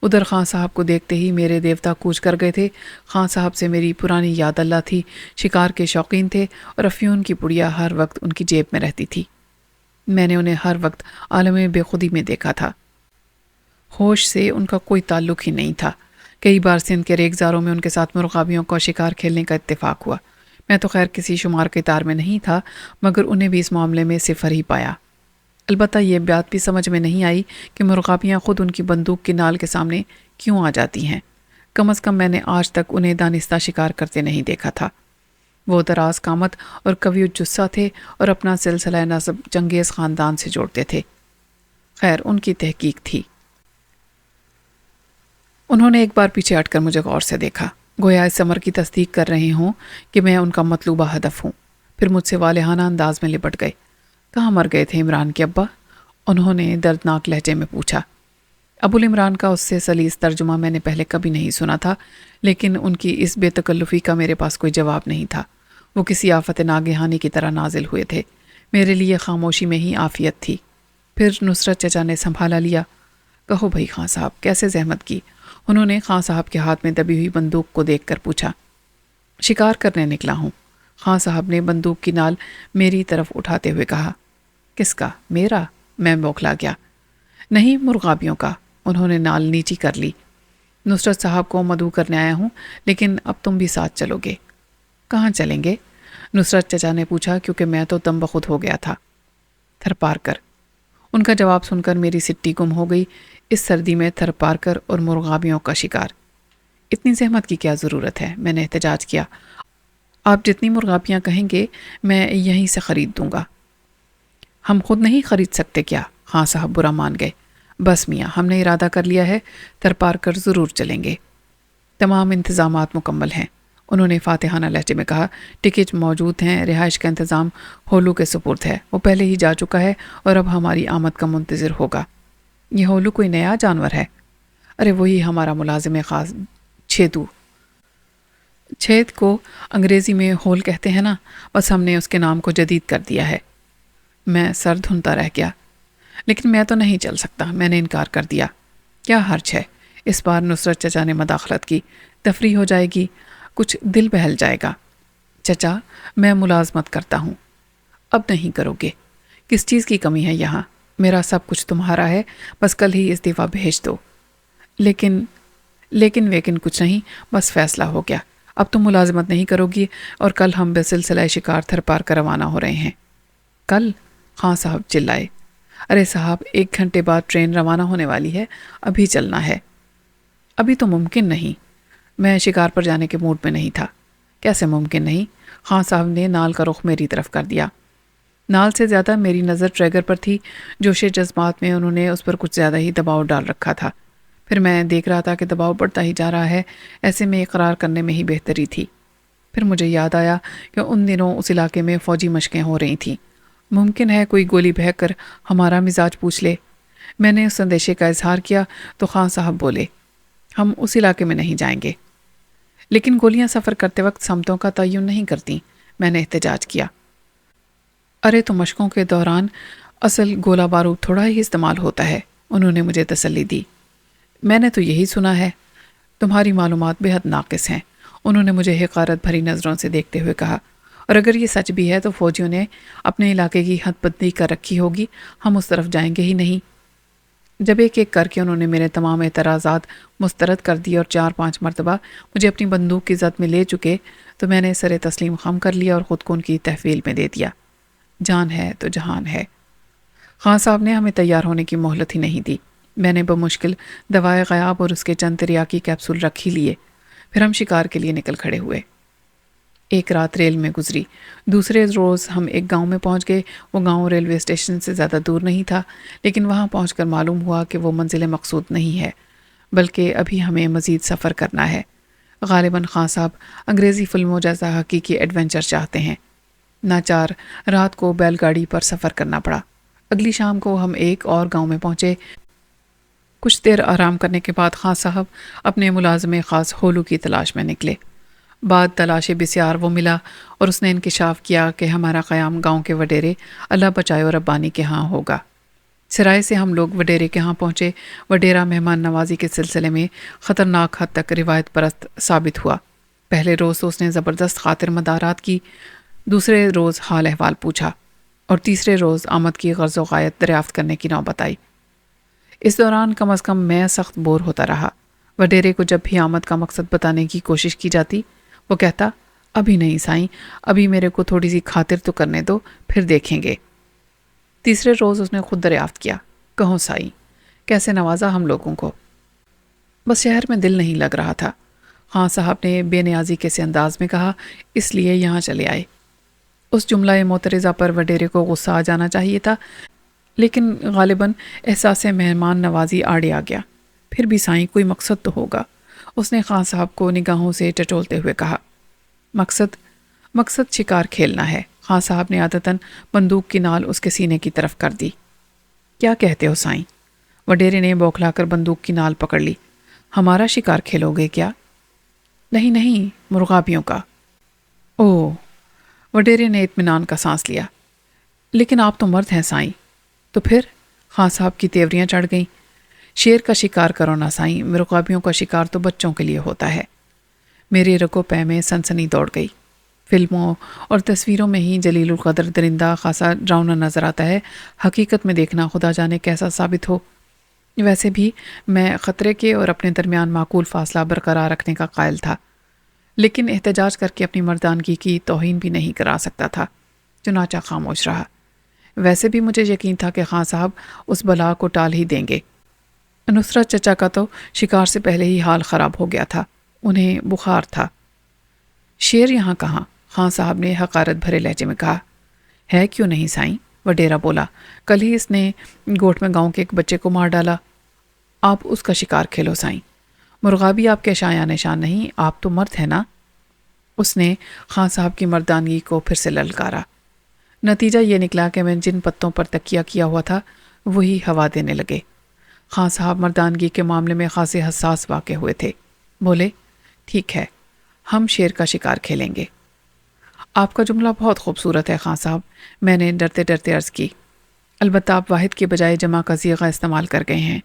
ادھر خان صاحب کو دیکھتے ہی میرے دیوتا کوچ کر گئے تھے۔ خان صاحب سے میری پرانی یاد اللہ تھی، شکار کے شوقین تھے اور افیون کی پڑیا ہر وقت ان کی جیب میں رہتی تھی۔ میں نے انہیں ہر وقت عالم بے خودی میں دیکھا تھا، ہوش سے ان کا کوئی تعلق ہی نہیں تھا۔ کئی بار سندھ کے ریگزاروں میں ان کے ساتھ مرغابیوں کا شکار کھیلنے کا اتفاق ہوا۔ میں تو خیر کسی شمار کے تار میں نہیں تھا، مگر انہیں بھی اس معاملے میں صفر ہی پایا۔ البتہ یہ بات بھی سمجھ میں نہیں آئی کہ مرغابیاں خود ان کی بندوق کی نال کے سامنے کیوں آ جاتی ہیں۔ کم از کم میں نے آج تک انہیں دانستہ شکار کرتے نہیں دیکھا تھا۔ وہ دراز قامت اور قوی الجثہ تھے اور اپنا سلسلہ نسب چنگیز خاندان سے جوڑتے تھے۔ خیر ان کی تحقیق تھی۔ انہوں نے ایک بار پیچھے ہٹ کر مجھے غور سے دیکھا، گویا اس امر کی تصدیق کر رہے ہوں کہ میں ان کا مطلوبہ ہدف ہوں۔ پھر مجھ سے والہانہ انداز میں لپٹ گئے۔ کہاں مر گئے تھے عمران کے ابا؟ انہوں نے دردناک لہجے میں پوچھا۔ ابو العمران کا اس سے سلیس ترجمہ میں نے پہلے کبھی نہیں سنا تھا، لیکن ان کی اس بے تکلفی کا میرے پاس کوئی جواب نہیں تھا۔ وہ کسی آفت ناگہانی کی طرح نازل ہوئے تھے۔ میرے لیے خاموشی میں ہی عافیت تھی۔ پھر نصرت چچا نے سنبھالا لیا۔ کہو بھائی خان صاحب، کیسے زحمت کی؟ انہوں نے خان صاحب کے ہاتھ میں دبی ہوئی بندوق کو دیکھ کر پوچھا۔ شکار کرنے نکلا ہوں، خان صاحب نے بندوق کی نال میری طرف اٹھاتے ہوئے کہا۔ کس کا؟ میرا؟ میں بوکھلا گیا۔ نہیں، مرغابیوں کا۔ انہوں نے نال نیچی کر لی۔ نصرت صاحب کو مدعو کرنے آیا ہوں، لیکن اب تم بھی ساتھ چلو گے۔ کہاں چلیں گے؟ نصرت چچا نے پوچھا، کیونکہ میں تو تم بخود ہو گیا تھا۔ تھر پار کر۔ ان کا جواب سن کر میری سٹی گم ہو گئی۔ اس سردی میں تھر پار کر اور مرغابیوں کا شکار، اتنی زحمت کی کیا ضرورت ہے؟ میں نے احتجاج کیا۔ آپ جتنی مرغابیاں کہیں گے میں یہیں سے خرید دوں گا۔ ہم خود نہیں خرید سکتے کیا؟ خان صاحب برا مان گئے۔ بس میاں، ہم نے ارادہ کر لیا ہے، تھر پار کر ضرور چلیں گے۔ تمام انتظامات مکمل ہیں، انہوں نے فاتحانہ لہجے میں کہا۔ ٹکٹ موجود ہیں، رہائش کا انتظام ہولو کے سپرد ہے، وہ پہلے ہی جا چکا ہے اور اب ہماری آمد کا منتظر ہوگا۔ یہ ہولو کوئی نیا جانور ہے؟ ارے وہی ہمارا ملازم خاص چھیدو۔ چھید کو انگریزی میں ہول کہتے ہیں نا، بس ہم نے اس کے نام کو جدید کر دیا ہے۔ میں سر دھنتا رہ گیا۔ لیکن میں تو نہیں چل سکتا، میں نے انکار کر دیا۔ کیا حرج ہے؟ اس بار نصرت چچا نے مداخلت کی۔ تفریح ہو جائے گی، کچھ دل بہل جائے گا۔ چچا، میں ملازمت کرتا ہوں۔ اب نہیں کرو گے؟ کس چیز کی کمی ہے یہاں؟ میرا سب کچھ تمہارا ہے، بس کل ہی استعفیٰ بھیج دو۔ لیکن ویکن کچھ نہیں، بس فیصلہ ہو گیا۔ اب تم ملازمت نہیں کرو گی اور کل ہم بسلسلہ شکار تھر پار کر روانہ ہو رہے ہیں۔ کل؟ خان صاحب چلائے۔ ارے صاحب، 1 گھنٹے بعد ٹرین روانہ ہونے والی ہے، ابھی چلنا ہے۔ ابھی تو ممکن نہیں۔ میں شکار پر جانے کے موڈ میں نہیں تھا۔ کیسے ممکن نہیں؟ خان صاحب نے نال کا رخ میری طرف کر دیا۔ نال سے زیادہ میری نظر ٹریگر پر تھی۔ جوش جذبات میں انہوں نے اس پر کچھ زیادہ ہی دباؤ ڈال رکھا تھا۔ پھر میں دیکھ رہا تھا کہ دباؤ بڑھتا ہی جا رہا ہے، ایسے میں اقرار کرنے میں ہی بہتری تھی۔ پھر مجھے یاد آیا کہ ان دنوں اس علاقے میں فوجی مشقیں ہو رہی تھیں۔ ممکن ہے کوئی گولی بہہ کر ہمارا مزاج پوچھ لے۔ میں نے اس اندیشے کا اظہار کیا تو خان صاحب بولے، ہم اس علاقے میں نہیں جائیں گے۔ لیکن گولیاں سفر کرتے وقت سمتوں کا تعین نہیں کرتی، میں نے احتجاج کیا۔ ارے تو مشقوں کے دوران اصل گولہ بارود تھوڑا ہی استعمال ہوتا ہے، انہوں نے مجھے تسلی دی۔ میں نے تو یہی سنا ہے، تمہاری معلومات بے حد ناقص ہیں، انہوں نے مجھے حقارت بھری نظروں سے دیکھتے ہوئے کہا۔ اور اگر یہ سچ بھی ہے تو فوجیوں نے اپنے علاقے کی حد بندی کر رکھی ہوگی، ہم اس طرف جائیں گے ہی نہیں۔ جب ایک ایک کر کے انہوں نے میرے تمام اعتراضات مسترد کر دیے اور 4-5 مرتبہ مجھے اپنی بندوق کی زد میں لے چکے تو میں نے سر تسلیم خم کر لیا اور خود کو ان کی تحویل میں دے دیا۔ جان ہے تو جہان ہے۔ خان صاحب نے ہمیں تیار ہونے کی مہلت ہی نہیں دی۔ میں نے بمشکل دوائے غیاب اور اس کے چند تریاکی کیپسول رکھ ہی لیے۔ پھر ہم شکار کے لیے نکل کھڑے ہوئے۔ ایک رات ریل میں گزری۔ دوسرے روز ہم ایک گاؤں میں پہنچ گئے۔ وہ گاؤں ریلوے اسٹیشن سے زیادہ دور نہیں تھا، لیکن وہاں پہنچ کر معلوم ہوا کہ وہ منزل مقصود نہیں ہے، بلکہ ابھی ہمیں مزید سفر کرنا ہے۔ غالباً خان صاحب انگریزی فلموں جیسا حقیقی ایڈونچر چاہتے ہیں۔ ناچار رات کو بیل گاڑی پر سفر کرنا پڑا۔ اگلی شام کو ہم ایک اور گاؤں میں پہنچے۔ کچھ دیر آرام کرنے کے بعد خان صاحب اپنے ملازم خاص ہولو کی تلاش میں نکلے۔ بعد تلاش بسیار وہ ملا اور اس نے انکشاف کیا کہ ہمارا قیام گاؤں کے وڈیرے اللہ بچائے اور ربانی کے ہاں ہوگا۔ سرائے سے ہم لوگ وڈیرے کے ہاں پہنچے۔ وڈیرا مہمان نوازی کے سلسلے میں خطرناک حد تک روایت پرست ثابت ہوا۔ پہلے روز تو اس نے زبردست خاطر مدارات کی، دوسرے روز حال احوال پوچھا اور تیسرے روز آمد کی غرض و غایت دریافت کرنے کی نوبت آئی۔ اس دوران کم از کم میں سخت بور ہوتا رہا۔ وڈیرے کو جب بھی آمد کا مقصد بتانے کی کوشش کی جاتی، وہ کہتا، ابھی نہیں سائیں، ابھی میرے کو تھوڑی سی خاطر تو کرنے دو، پھر دیکھیں گے۔ تیسرے روز اس نے خود دریافت کیا، کہو سائیں، کیسے نوازا ہم لوگوں کو؟ بس شہر میں دل نہیں لگ رہا تھا، خان صاحب نے بے نیازی کے سے انداز میں کہا، اس لیے یہاں چلے آئے۔ اس جملہ معترضہ پر وڈیرے کو غصہ آ جانا چاہیے تھا، لیکن غالباً احساس مہمان نوازی آڑے آ گیا۔ پھر بھی سائیں کوئی مقصد تو ہوگا، اس نے خان صاحب کو نگاہوں سے ٹٹولتے ہوئے کہا۔ مقصد شکار کھیلنا ہے۔ خان صاحب نے عادتاً بندوق کی نال اس کے سینے کی طرف کر دی۔ کیا کہتے ہو سائیں؟ وڈیرے نے بوکھلا کر بندوق کی نال پکڑ لی۔ ہمارا شکار کھیلو گے کیا؟ نہیں، مرغابیوں کا۔ اوہ، وڈیرے نے اطمینان کا سانس لیا۔ لیکن آپ تو مرد ہیں سائیں۔ تو پھر؟ خان صاحب کی تیوریاں چڑھ گئیں۔ شیر کا شکار کرو نہ سائیں، مرغابیوں کا شکار تو بچوں کے لیے ہوتا ہے۔ میرے رگو پے میں سنسنی دوڑ گئی۔ فلموں اور تصویروں میں ہی جلیل القدر درندہ خاصا ڈراؤنا نظر آتا ہے، حقیقت میں دیکھنا خدا جانے کیسا ثابت ہو۔ ویسے بھی میں خطرے کے اور اپنے درمیان معقول فاصلہ برقرار رکھنے کا قائل تھا، لیکن احتجاج کر کے اپنی مردانگی کی توہین بھی نہیں کرا سکتا تھا، چنانچہ خاموش رہا۔ ویسے بھی مجھے یقین تھا کہ خان صاحب اس بلا کو ٹال ہی دیں گے۔ نصرت چچا کا تو شکار سے پہلے ہی حال خراب ہو گیا تھا، انہیں بخار تھا۔ شیر یہاں کہاں؟ خان صاحب نے حقارت بھرے لہجے میں کہا۔ ہے کیوں نہیں سائیں؟ وڈیرا بولا، کل ہی اس نے گوٹ میں گاؤں کے ایک بچے کو مار ڈالا۔ آپ اس کا شکار کھیلو سائیں، مرغابی آپ کے شایان نشان نہیں، آپ تو مرد ہیں نا۔ اس نے خان صاحب کی مردانگی کو پھر سے للکارا۔ نتیجہ یہ نکلا کہ میں جن پتوں پر تکیہ کیا ہوا تھا وہی ہوا دینے لگے۔ خان صاحب مردانگی کے معاملے میں خاصے حساس واقع ہوئے تھے۔ بولے، ٹھیک ہے، ہم شیر کا شکار کھیلیں گے۔ آپ کا جملہ بہت خوبصورت ہے خان صاحب، میں نے ڈرتے ڈرتے عرض کی۔ البتہ آپ واحد کے بجائے جمع کا صیغہ استعمال کر گئے ہیں۔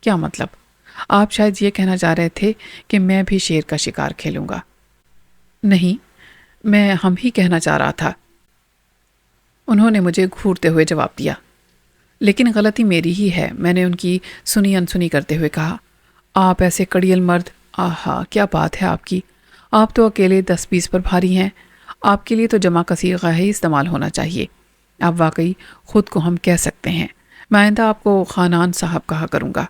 کیا مطلب؟ آپ شاید یہ کہنا چاہ رہے تھے کہ میں بھی شیر کا شکار کھیلوں گا۔ نہیں، میں ہم ہی کہنا چاہ رہا تھا، انہوں نے مجھے گھورتے ہوئے جواب دیا۔ لیکن غلطی میری ہی ہے، میں نے ان کی سنی انسنی کرتے ہوئے کہا، آپ ایسے کڑیل مرد، آہا کیا بات ہے آپ کی، آپ تو اکیلے 10-20 پر بھاری ہیں، آپ کے لیے تو جمع کا صیغہ ہی استعمال ہونا چاہیے۔ آپ واقعی خود کو ہم کہہ سکتے ہیں، میں آئندہ آپ کو خانان صاحب کہا کروں گا۔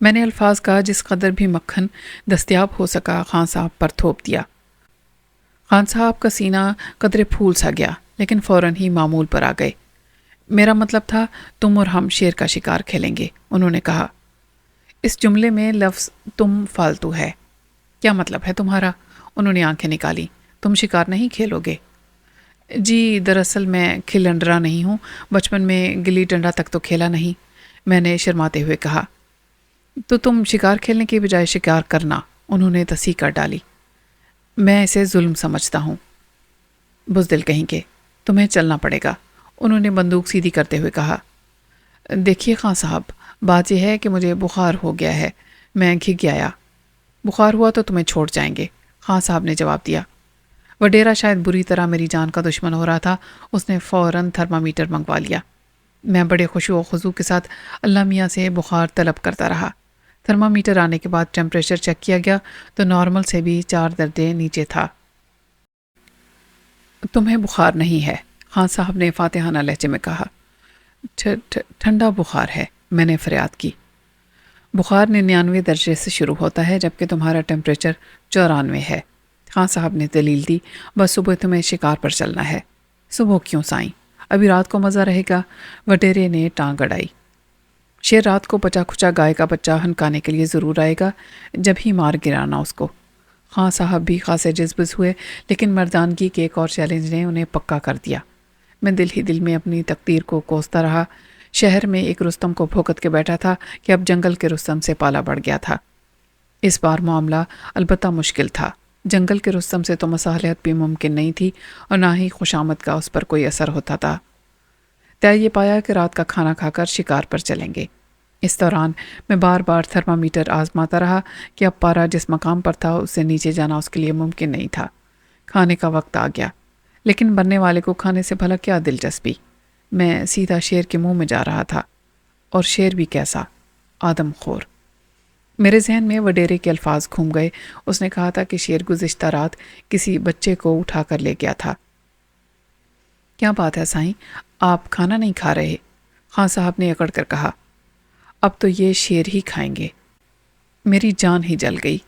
میں نے الفاظ کا جس قدر بھی مکھن دستیاب ہو سکا خان صاحب پر تھوپ دیا۔ خان صاحب کا سینہ قدرے پھول سا گیا، لیکن فوراً ہی معمول پر آ گئے۔ میرا مطلب تھا تم اور ہم شیر کا شکار کھیلیں گے، انہوں نے کہا۔ اس جملے میں لفظ تم فالتو ہے۔ کیا مطلب ہے تمہارا؟ انہوں نے آنکھیں نکالی۔ تم شکار نہیں کھیلو گے؟ جی دراصل میں کھلنڈرا نہیں ہوں، بچپن میں گلی ڈنڈا تک تو کھیلا نہیں، میں نے شرماتے ہوئے کہا۔ تو تم شکار کھیلنے کی بجائے شکار کرنا، انہوں نے تصحیح کر ڈالی۔ میں اسے ظلم سمجھتا ہوں۔ بزدل کہیں گے، تمہیں چلنا پڑے گا، انہوں نے بندوق سیدھی کرتے ہوئے کہا۔ دیکھیے خان صاحب، بات یہ ہے کہ مجھے بخار ہو گیا ہے، میں گھگ آیا۔ بخار ہوا تو تمہیں چھوڑ جائیں گے، خان صاحب نے جواب دیا۔ وڈیرا شاید بری طرح میری جان کا دشمن ہو رہا تھا، اس نے فوراً تھرمامیٹر منگوا لیا۔ میں بڑے خشوع و خضوع کے ساتھ اللہ میاں سے بخار طلب کرتا رہا۔ تھرمامیٹر آنے کے بعد ٹیمپریچر چیک کیا گیا تو نارمل سے بھی 4 درجے نیچے تھا۔ تمہیں بخار نہیں ہے، خان صاحب نے فاتحانہ لہجے میں کہا۔ ٹھنڈا بخار ہے، میں نے فریاد کی۔ بخار 99 درجے سے شروع ہوتا ہے جبکہ تمہارا ٹیمپریچر 94 ہے، خان صاحب نے دلیل دی۔ بس صبح تمہیں شکار پر چلنا ہے۔ صبح کیوں سائیں؟ ابھی رات کو مزہ رہے گا، وڈیرے نے ٹانگ اڑائی۔ شیر رات کو پچا کھچا گائے کا بچہ ہنکانے کے لیے ضرور آئے گا، جب ہی مار گرانا اس کو۔ خان صاحب بھی خاصے جذبز ہوئے، لیکن مردانگی کے ایک اور چیلنج نے انہیں پکا کر دیا۔ میں دل ہی دل میں اپنی تقدیر کو کوستا رہا۔ شہر میں ایک رستم کو بھوکت کے بیٹھا تھا کہ اب جنگل کے رستم سے پالا بڑھ گیا تھا۔ اس بار معاملہ البتہ مشکل تھا۔ جنگل کے رستم سے تو مصالحت بھی ممکن نہیں تھی اور نہ ہی خوشامد کا اس پر کوئی اثر ہوتا تھا۔ طے یہ پایا کہ رات کا کھانا کھا کر شکار پر چلیں گے۔ اس دوران میں بار بار تھرمامیٹر آزماتا رہا کہ اب پارا جس مقام پر تھا اس سے نیچے جانا اس کے لیے ممکن نہیں تھا۔ کھانے کا وقت آ گیا، لیکن مرنے والے کو کھانے سے بھلا کیا دلچسپی؟ میں سیدھا شیر کے منہ میں جا رہا تھا، اور شیر بھی کیسا، آدم خور۔ میرے ذہن میں وڈیرے کے الفاظ گھوم گئے۔ اس نے کہا تھا کہ شیر گزشتہ رات کسی بچے کو اٹھا کر لے گیا تھا۔ کیا بات ہے سائیں، آپ کھانا نہیں کھا رہے؟ خان صاحب نے اکڑ کر کہا۔ اب تو یہ شیر ہی کھائیں گے۔ میری جان ہی جل گئی۔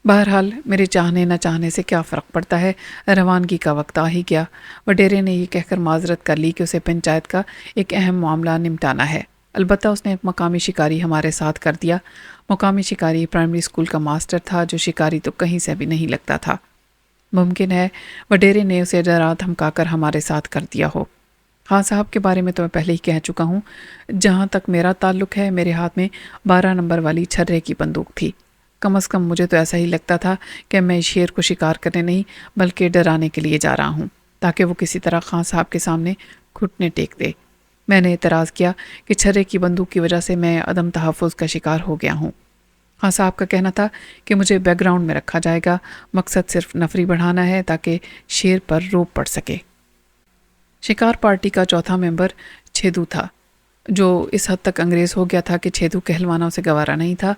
بہرحال میرے چاہنے نہ چاہنے سے کیا فرق پڑتا ہے، روانگی کا وقت آ ہی گیا۔ وڈیرے نے یہ کہہ کر معذرت کر لی کہ اسے پنچایت کا ایک اہم معاملہ نمٹانا ہے۔ البتہ اس نے ایک مقامی شکاری ہمارے ساتھ کر دیا۔ مقامی شکاری پرائمری اسکول کا ماسٹر تھا، جو شکاری تو کہیں سے بھی نہیں لگتا تھا۔ ممکن ہے وڈیرے نے اسے ڈرا دھمکا کر ہمارے ساتھ کر دیا ہو۔ خان صاحب کے بارے میں تو میں پہلے ہی کہہ چکا ہوں۔ جہاں تک میرا تعلق ہے، میرے ہاتھ میں 12 نمبر والی چھرے کی بندوق تھی۔ کم از کم مجھے تو ایسا ہی لگتا تھا کہ میں شیر کو شکار کرنے نہیں بلکہ ڈرانے کے لیے جا رہا ہوں، تاکہ وہ کسی طرح خان صاحب کے سامنے گھٹنے ٹیک دے۔ میں نے اعتراض کیا کہ چھرے کی بندوق کی وجہ سے میں عدم تحفظ کا شکار ہو گیا ہوں۔ خان صاحب کا کہنا تھا کہ مجھے بیک گراؤنڈ میں رکھا جائے گا، مقصد صرف نفری بڑھانا ہے تاکہ شیر پر روب پڑ سکے۔ شکار پارٹی کا چوتھا ممبر چھیدو تھا، جو اس حد تک انگریز ہو گیا تھا کہ چھیدو کہلوانا اسے گوارا نہیں تھا۔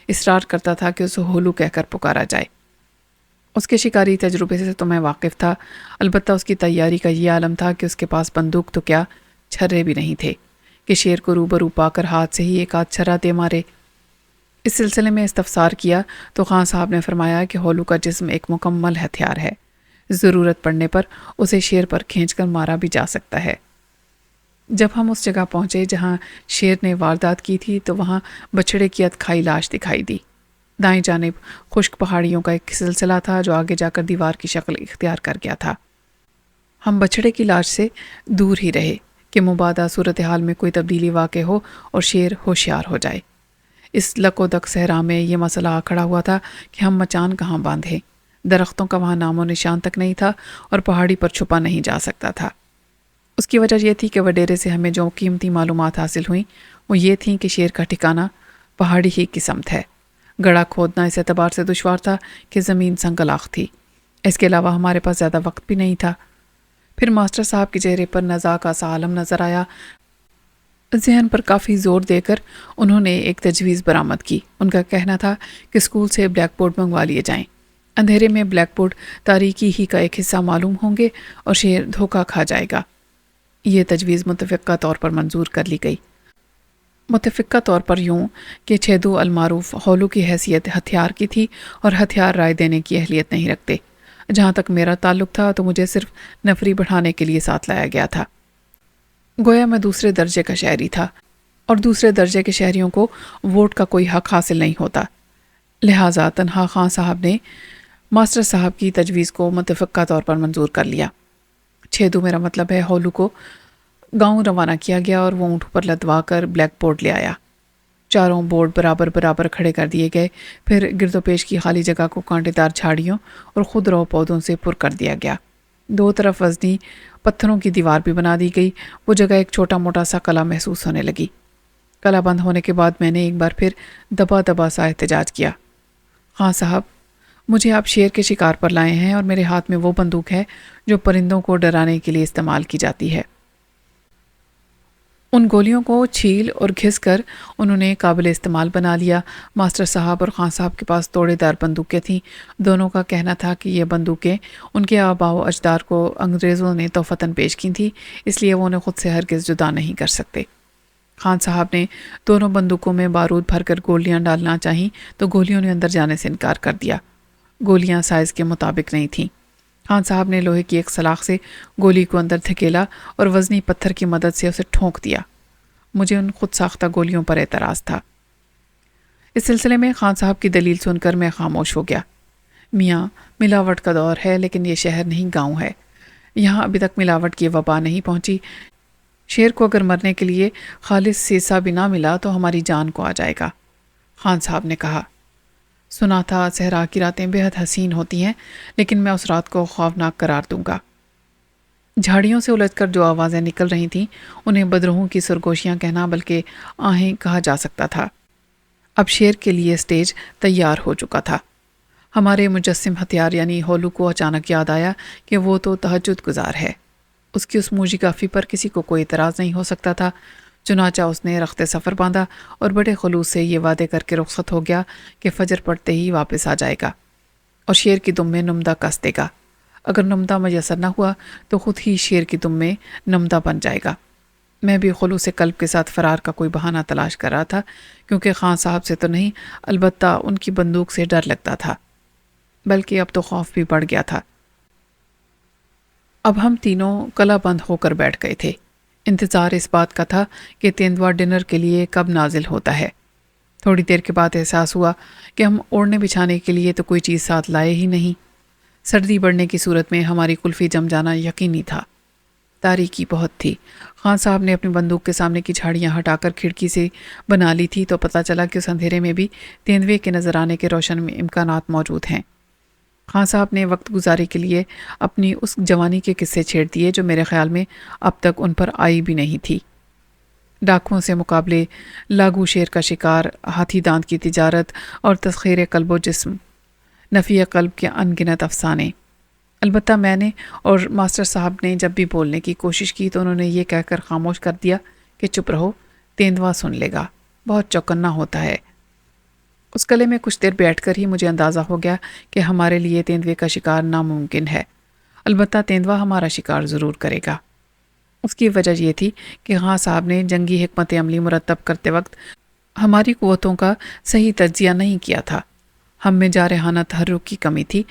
اصرار کرتا تھا کہ اسے ہولو کہہ کر پکارا جائے۔ اس کے شکاری تجربے سے تو میں واقف تھا، البتہ اس کی تیاری کا یہ عالم تھا کہ اس کے پاس بندوق تو کیا، چھرے بھی نہیں تھے کہ شیر کو روبرو پا کر ہاتھ سے ہی ایک آدھ چھرا دے مارے۔ اس سلسلے میں استفسار کیا تو خان صاحب نے فرمایا کہ ہولو کا جسم ایک مکمل ہتھیار ہے، ضرورت پڑنے پر اسے شیر پر کھینچ کر مارا بھی جا سکتا ہے۔ جب ہم اس جگہ پہنچے جہاں شیر نے واردات کی تھی تو وہاں بچھڑے کی ادکھائی لاش دکھائی دی۔ دائیں جانب خشک پہاڑیوں کا ایک سلسلہ تھا جو آگے جا کر دیوار کی شکل اختیار کر گیا تھا۔ ہم بچھڑے کی لاش سے دور ہی رہے کہ مبادا صورتحال میں کوئی تبدیلی واقع ہو اور شیر ہوشیار ہو جائے۔ اس لک و دک صحرا میں یہ مسئلہ آ کھڑا ہوا تھا کہ ہم مچان کہاں باندھیں۔ درختوں کا وہاں نام و نشان تک نہیں تھا اور پہاڑی پر چھپا نہیں جا سکتا تھا۔ اس کی وجہ یہ تھی کہ وڈیرے سے ہمیں جو قیمتی معلومات حاصل ہوئیں وہ یہ تھیں کہ شیر کا ٹھکانہ پہاڑی ہی کی سمت ہے۔ گڑھا کھودنا اس اعتبار سے دشوار تھا کہ زمین سنگلاخ تھی۔ اس کے علاوہ ہمارے پاس زیادہ وقت بھی نہیں تھا۔ پھر ماسٹر صاحب کے چہرے پر نزاع کا سا عالم نظر آیا۔ ذہن پر کافی زور دے کر انہوں نے ایک تجویز برآمد کی۔ ان کا کہنا تھا کہ اسکول سے بلیک بورڈ منگوا لیے جائیں۔ اندھیرے میں بلیک بورڈ تاریکی ہی کا ایک حصہ معلوم ہوں گے اور شیر دھوکہ کھا جائے گا۔ یہ تجویز متفقہ طور پر منظور کر لی گئی۔ متفقہ طور پر یوں کہ چھیدو المعروف ہولو کی حیثیت ہتھیار کی تھی اور ہتھیار رائے دینے کی اہلیت نہیں رکھتے۔ جہاں تک میرا تعلق تھا تو مجھے صرف نفری بڑھانے کے لیے ساتھ لایا گیا تھا۔ گویا میں دوسرے درجے کا شہری تھا اور دوسرے درجے کے شہریوں کو ووٹ کا کوئی حق حاصل نہیں ہوتا۔ لہٰذا تنہا خان صاحب نے ماسٹر صاحب کی تجویز کو متفقہ طور پر منظور کر لیا۔ چھیدو میرا مطلب ہے ہولو کو گاؤں روانہ کیا گیا اور وہ اونٹ پر لدوا کر بلیک بورڈ لے آیا۔ چاروں بورڈ برابر برابر کھڑے کر دیے گئے، پھر گرد و پیش کی خالی جگہ کو کانٹے دار جھاڑیوں اور خودرو پودوں سے پر کر دیا گیا۔ دو طرف وزنی پتھروں کی دیوار بھی بنا دی گئی۔ وہ جگہ ایک چھوٹا موٹا سا قلعہ محسوس ہونے لگی۔ قلعہ بند ہونے کے بعد میں نے ایک بار پھر دبا دبا سا احتجاج کیا۔ خان صاحب، مجھے آپ شیر کے شکار پر لائے ہیں اور میرے ہاتھ میں وہ بندوق ہے جو پرندوں کو ڈرانے کے لیے استعمال کی جاتی ہے۔ ان گولیوں کو چھیل اور گھس کر انہوں نے قابل استعمال بنا لیا۔ ماسٹر صاحب اور خان صاحب کے پاس توڑے دار بندوقیں تھیں۔ دونوں کا کہنا تھا کہ یہ بندوقیں ان کے آباء و اجداد کو انگریزوں نے تحفتاً پیش کی تھیں، اس لیے وہ انہیں خود سے ہرگز جدا نہیں کر سکتے۔ خان صاحب نے دونوں بندوقوں میں بارود بھر کر گولیاں ڈالنا چاہیں تو گولیوں نے اندر جانے سے انکار کر دیا۔ گولیاں سائز کے مطابق نہیں تھیں۔ خان صاحب نے لوہے کی ایک سلاخ سے گولی کو اندر دھکیلا اور وزنی پتھر کی مدد سے اسے ٹھونک دیا۔ مجھے ان خود ساختہ گولیوں پر اعتراض تھا۔ اس سلسلے میں خان صاحب کی دلیل سن کر میں خاموش ہو گیا۔ میاں، ملاوٹ کا دور ہے، لیکن یہ شہر نہیں گاؤں ہے۔ یہاں ابھی تک ملاوٹ کی وبا نہیں پہنچی۔ شیر کو اگر مرنے کے لیے خالص سیسا بھی نہ ملا تو ہماری جان کو آ جائے گا۔ خان صاحب نے کہا، سنا تھا صحرا کی راتیں بے حد حسین ہوتی ہیں، لیکن میں اس رات کو خوفناک قرار دوں گا۔ جھاڑیوں سے الجھ کر جو آوازیں نکل رہی تھیں انہیں بدروحوں کی سرگوشیاں کہنا بلکہ آہیں کہا جا سکتا تھا۔ اب شیر کے لیے سٹیج تیار ہو چکا تھا۔ ہمارے مجسم ہتھیار یعنی ہولو کو اچانک یاد آیا کہ وہ تو تہجد گزار ہے۔ اس کی اس موجیگافی پر کسی کو کوئی اعتراض نہیں ہو سکتا تھا۔ چنانچہ اس نے رخت سفر باندھا اور بڑے خلوص سے یہ وعدے کر کے رخصت ہو گیا کہ فجر پڑتے ہی واپس آ جائے گا اور شیر کی دم میں نمدہ کس دے گا۔ اگر نمدہ میسر نہ ہوا تو خود ہی شیر کی دم میں نمدہ بن جائے گا۔ میں بھی خلوص قلب کے ساتھ فرار کا کوئی بہانہ تلاش کر رہا تھا، کیونکہ خان صاحب سے تو نہیں، البتہ ان کی بندوق سے ڈر لگتا تھا، بلکہ اب تو خوف بھی بڑھ گیا تھا۔ اب ہم تینوں کلا بند ہو کر بیٹھ گئے تھے۔ انتظار اس بات کا تھا کہ تیندوا ڈنر کے لیے کب نازل ہوتا ہے۔ تھوڑی دیر کے بعد احساس ہوا کہ ہم اوڑھنے بچھانے کے لیے تو کوئی چیز ساتھ لائے ہی نہیں۔ سردی بڑھنے کی صورت میں ہماری کلفی جم جانا یقینی تھا۔ تاریکی بہت تھی۔ خان صاحب نے اپنی بندوق کے سامنے کی جھاڑیاں ہٹا کر کھڑکی سے بنا لی تھی تو پتہ چلا کہ اس اندھیرے میں بھی تیندوے کے نظر آنے کے روشن میں امکانات موجود ہیں۔ خان صاحب نے وقت گزاری کے لیے اپنی اس جوانی کے قصے چھیڑ دیے جو میرے خیال میں اب تک ان پر آئی بھی نہیں تھی۔ ڈاکوؤں سے مقابلے، لاگو شیر کا شکار، ہاتھی دانت کی تجارت اور تسخیر قلب و جسم، نفی قلب کے ان گنت افسانے۔ البتہ میں نے اور ماسٹر صاحب نے جب بھی بولنے کی کوشش کی تو انہوں نے یہ کہہ کر خاموش کر دیا کہ چپ رہو، تیندوا سن لے گا، بہت چوکنا ہوتا ہے۔ اس قلعے میں کچھ دیر بیٹھ کر ہی مجھے اندازہ ہو گیا کہ ہمارے لیے تیندوے کا شکار ناممکن ہے، البتہ تیندوا ہمارا شکار ضرور کرے گا۔ اس کی وجہ یہ تھی کہ خان صاحب نے جنگی حکمت عملی مرتب کرتے وقت ہماری قوتوں کا صحیح تجزیہ نہیں کیا تھا۔ ہم میں جارحانہ تحرک کی کمی تھی،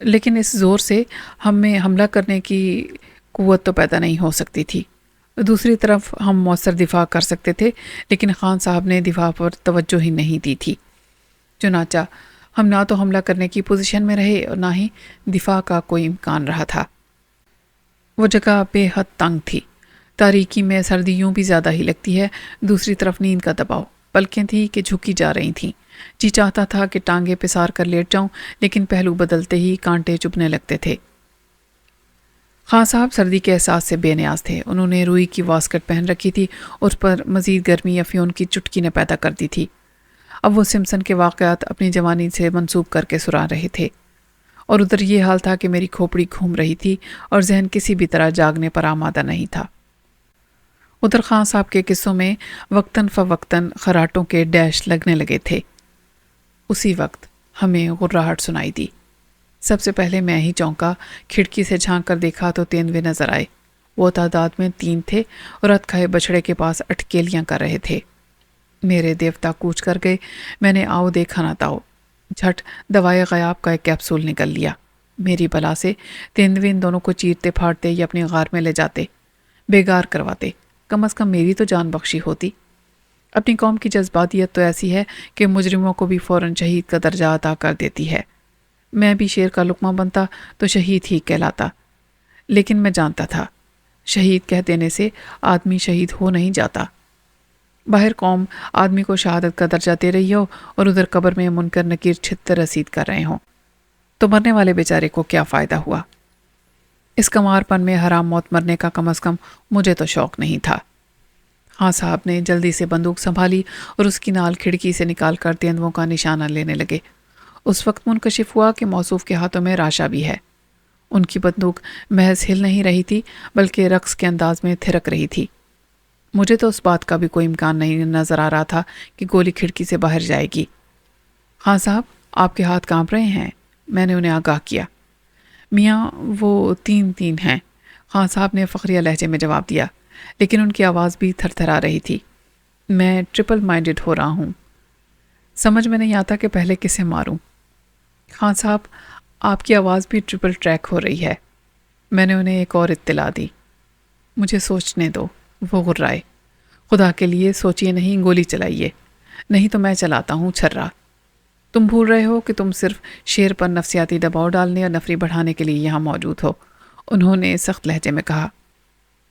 لیکن اس زور سے ہم میں حملہ کرنے کی قوت تو پیدا نہیں ہو سکتی تھی۔ دوسری طرف ہم مؤثر دفاع کر سکتے تھے، لیکن خان صاحب نے دفاع پر توجہ ہی نہیں دی تھی۔ چنانچہ ہم نہ تو حملہ کرنے کی پوزیشن میں رہے اور نہ ہی دفاع کا کوئی امکان رہا تھا۔ وہ جگہ بے حد تنگ تھی۔ تاریکی میں سردی یوں بھی زیادہ ہی لگتی ہے، دوسری طرف نیند کا دباؤ، پلکیں تھیں کہ جھکی جا رہی تھیں۔ جی چاہتا تھا کہ ٹانگیں پسار کر لیٹ جاؤں، لیکن پہلو بدلتے ہی کانٹے چبھنے لگتے تھے۔ خان صاحب سردی کے احساس سے بے نیاز تھے۔ انہوں نے روئی کی واسکٹ پہن رکھی تھی اور اس پر مزید گرمی افیون کی چٹکی نے پیدا کر دی تھی۔ اب وہ سمسن کے واقعات اپنی جوانی سے منسوب کر کے سنا رہے تھے، اور ادھر یہ حال تھا کہ میری کھوپڑی گھوم رہی تھی اور ذہن کسی بھی طرح جاگنے پر آمادہ نہیں تھا۔ ادھر خان صاحب کے قصوں میں وقتاً فوقتاً خراٹوں کے ڈیش لگنے لگے تھے۔ اسی وقت ہمیں غراہٹ سنائی دی۔ سب سے پہلے میں ہی چونکا، کھڑکی سے جھانک کر دیکھا تو تیندوے نظر آئے۔ وہ تعداد میں 3 تھے اور رت کھائے بچڑے کے پاس اٹکیلیاں کر رہے تھے۔ میرے دیوتا کوچ کر گئے، میں نے آؤ دیکھا نہ تاؤ، جھٹ دوائے غیاب کا ایک کیپسول نکل لیا۔ میری بلا سے تیندوے ان دونوں کو چیرتے پھاڑتے یا اپنی غار میں لے جاتے، بیگار کرواتے، کم از کم میری تو جان بخشی ہوتی۔ اپنی قوم کی جذباتیت تو ایسی ہے کہ مجرموں کو بھی فوراً شہید کا درجہ عطا کر دیتی ہے۔ میں بھی شیر کا لقمہ بنتا تو شہید ہی کہلاتا، لیکن میں جانتا تھا شہید کہہ دینے سے آدمی شہید ہو نہیں جاتا۔ باہر قوم آدمی کو شہادت کا درجہ دے رہی ہو اور ادھر قبر میں منکر نکیر چھتر رسید کر رہے ہوں تو مرنے والے بیچارے کو کیا فائدہ ہوا؟ اس کمار پن میں حرام موت مرنے کا کم از کم مجھے تو شوق نہیں تھا۔ خان صاحب نے جلدی سے بندوق سنبھالی اور اس کی نال کھڑکی سے نکال کر تیندووں کا نشانہ لینے لگے۔ اس وقت منکشف ہوا کہ موصوف کے ہاتھوں میں راشا بھی ہے۔ ان کی بندوق محض ہل نہیں رہی تھی بلکہ رقص کے انداز میں تھرک رہی تھی۔ مجھے تو اس بات کا بھی کوئی امکان نہیں نظر آ رہا تھا کہ گولی کھڑکی سے باہر جائے گی۔ خان صاحب، آپ کے ہاتھ کانپ رہے ہیں؟ میں نے انہیں آگاہ کیا۔ میاں وہ 3 ہیں، خان صاحب نے فخریہ لہجے میں جواب دیا، لیکن ان کی آواز بھی تھر تھرا رہی تھی۔ میں ٹرپل مائنڈڈ ہو رہا ہوں، سمجھ میں نہیں آتا کہ پہلے کسے ماروں۔ خان صاحب، آپ کی آواز بھی ٹرپل ٹریک ہو رہی ہے۔ میں نے انہیں ایک اور اطلاع دی۔ مجھے سوچنے دو، وہ غرائے۔ خدا کے لیے سوچئے نہیں، گولی چلائیے، نہیں تو میں چلاتا ہوں چھرا۔ تم بھول رہے ہو کہ تم صرف شیر پر نفسیاتی دباؤ ڈالنے اور نفری بڑھانے کے لیے یہاں موجود ہو، انہوں نے سخت لہجے میں کہا۔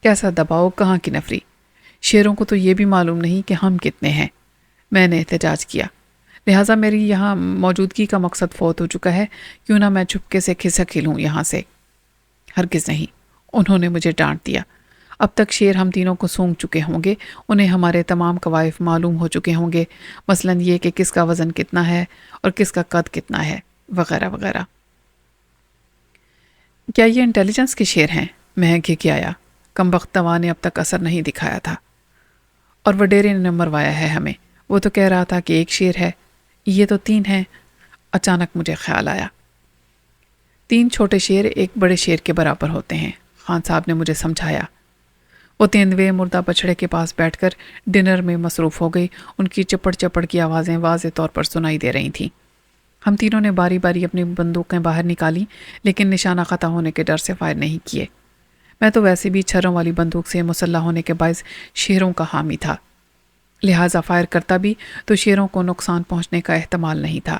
کیسا دباؤ، کہاں کی نفری؟ شیروں کو تو یہ بھی معلوم نہیں کہ ہم کتنے ہیں، میں نے احتجاج کیا۔ لہٰذا میری یہاں موجودگی کا مقصد فوت ہو چکا ہے، کیوں نہ میں چپکے سے کھسک ہلوں یہاں سے۔ ہرگز نہیں، انہوں نے مجھے ڈانٹ دیا۔ اب تک شیر ہم تینوں کو سونگھ چکے ہوں گے، انہیں ہمارے تمام کوائف معلوم ہو چکے ہوں گے، مثلاً یہ کہ کس کا وزن کتنا ہے اور کس کا قد کتنا ہے، وغیرہ وغیرہ۔ کیا یہ انٹیلیجنس کے شیر ہیں؟ میں گھگھیایا۔ کمبخت دوا نے اب تک اثر نہیں دکھایا تھا، اور وڈیرے نے مروایا ہے ہمیں۔ وہ تو کہہ رہا تھا کہ ایک شیر ہے، یہ تو 3 ہیں۔ اچانک مجھے خیال آیا، 3 چھوٹے شیر ایک بڑے شیر کے برابر ہوتے ہیں، خان صاحب نے مجھے سمجھایا۔ وہ تیندوے مردہ بچھڑے کے پاس بیٹھ کر ڈنر میں مصروف ہو گئی۔ ان کی چپڑ چپڑ کی آوازیں واضح طور پر سنائی دے رہی تھیں۔ ہم تینوں نے باری باری اپنی بندوقیں باہر نکالی، لیکن نشانہ خطا ہونے کے ڈر سے فائر نہیں کیے۔ میں تو ویسے بھی چھروں والی بندوق سے مسلح ہونے کے باعث شیروں کا حامی تھا، لہٰذا فائر کرتا بھی تو شیروں کو نقصان پہنچنے کا احتمال نہیں تھا۔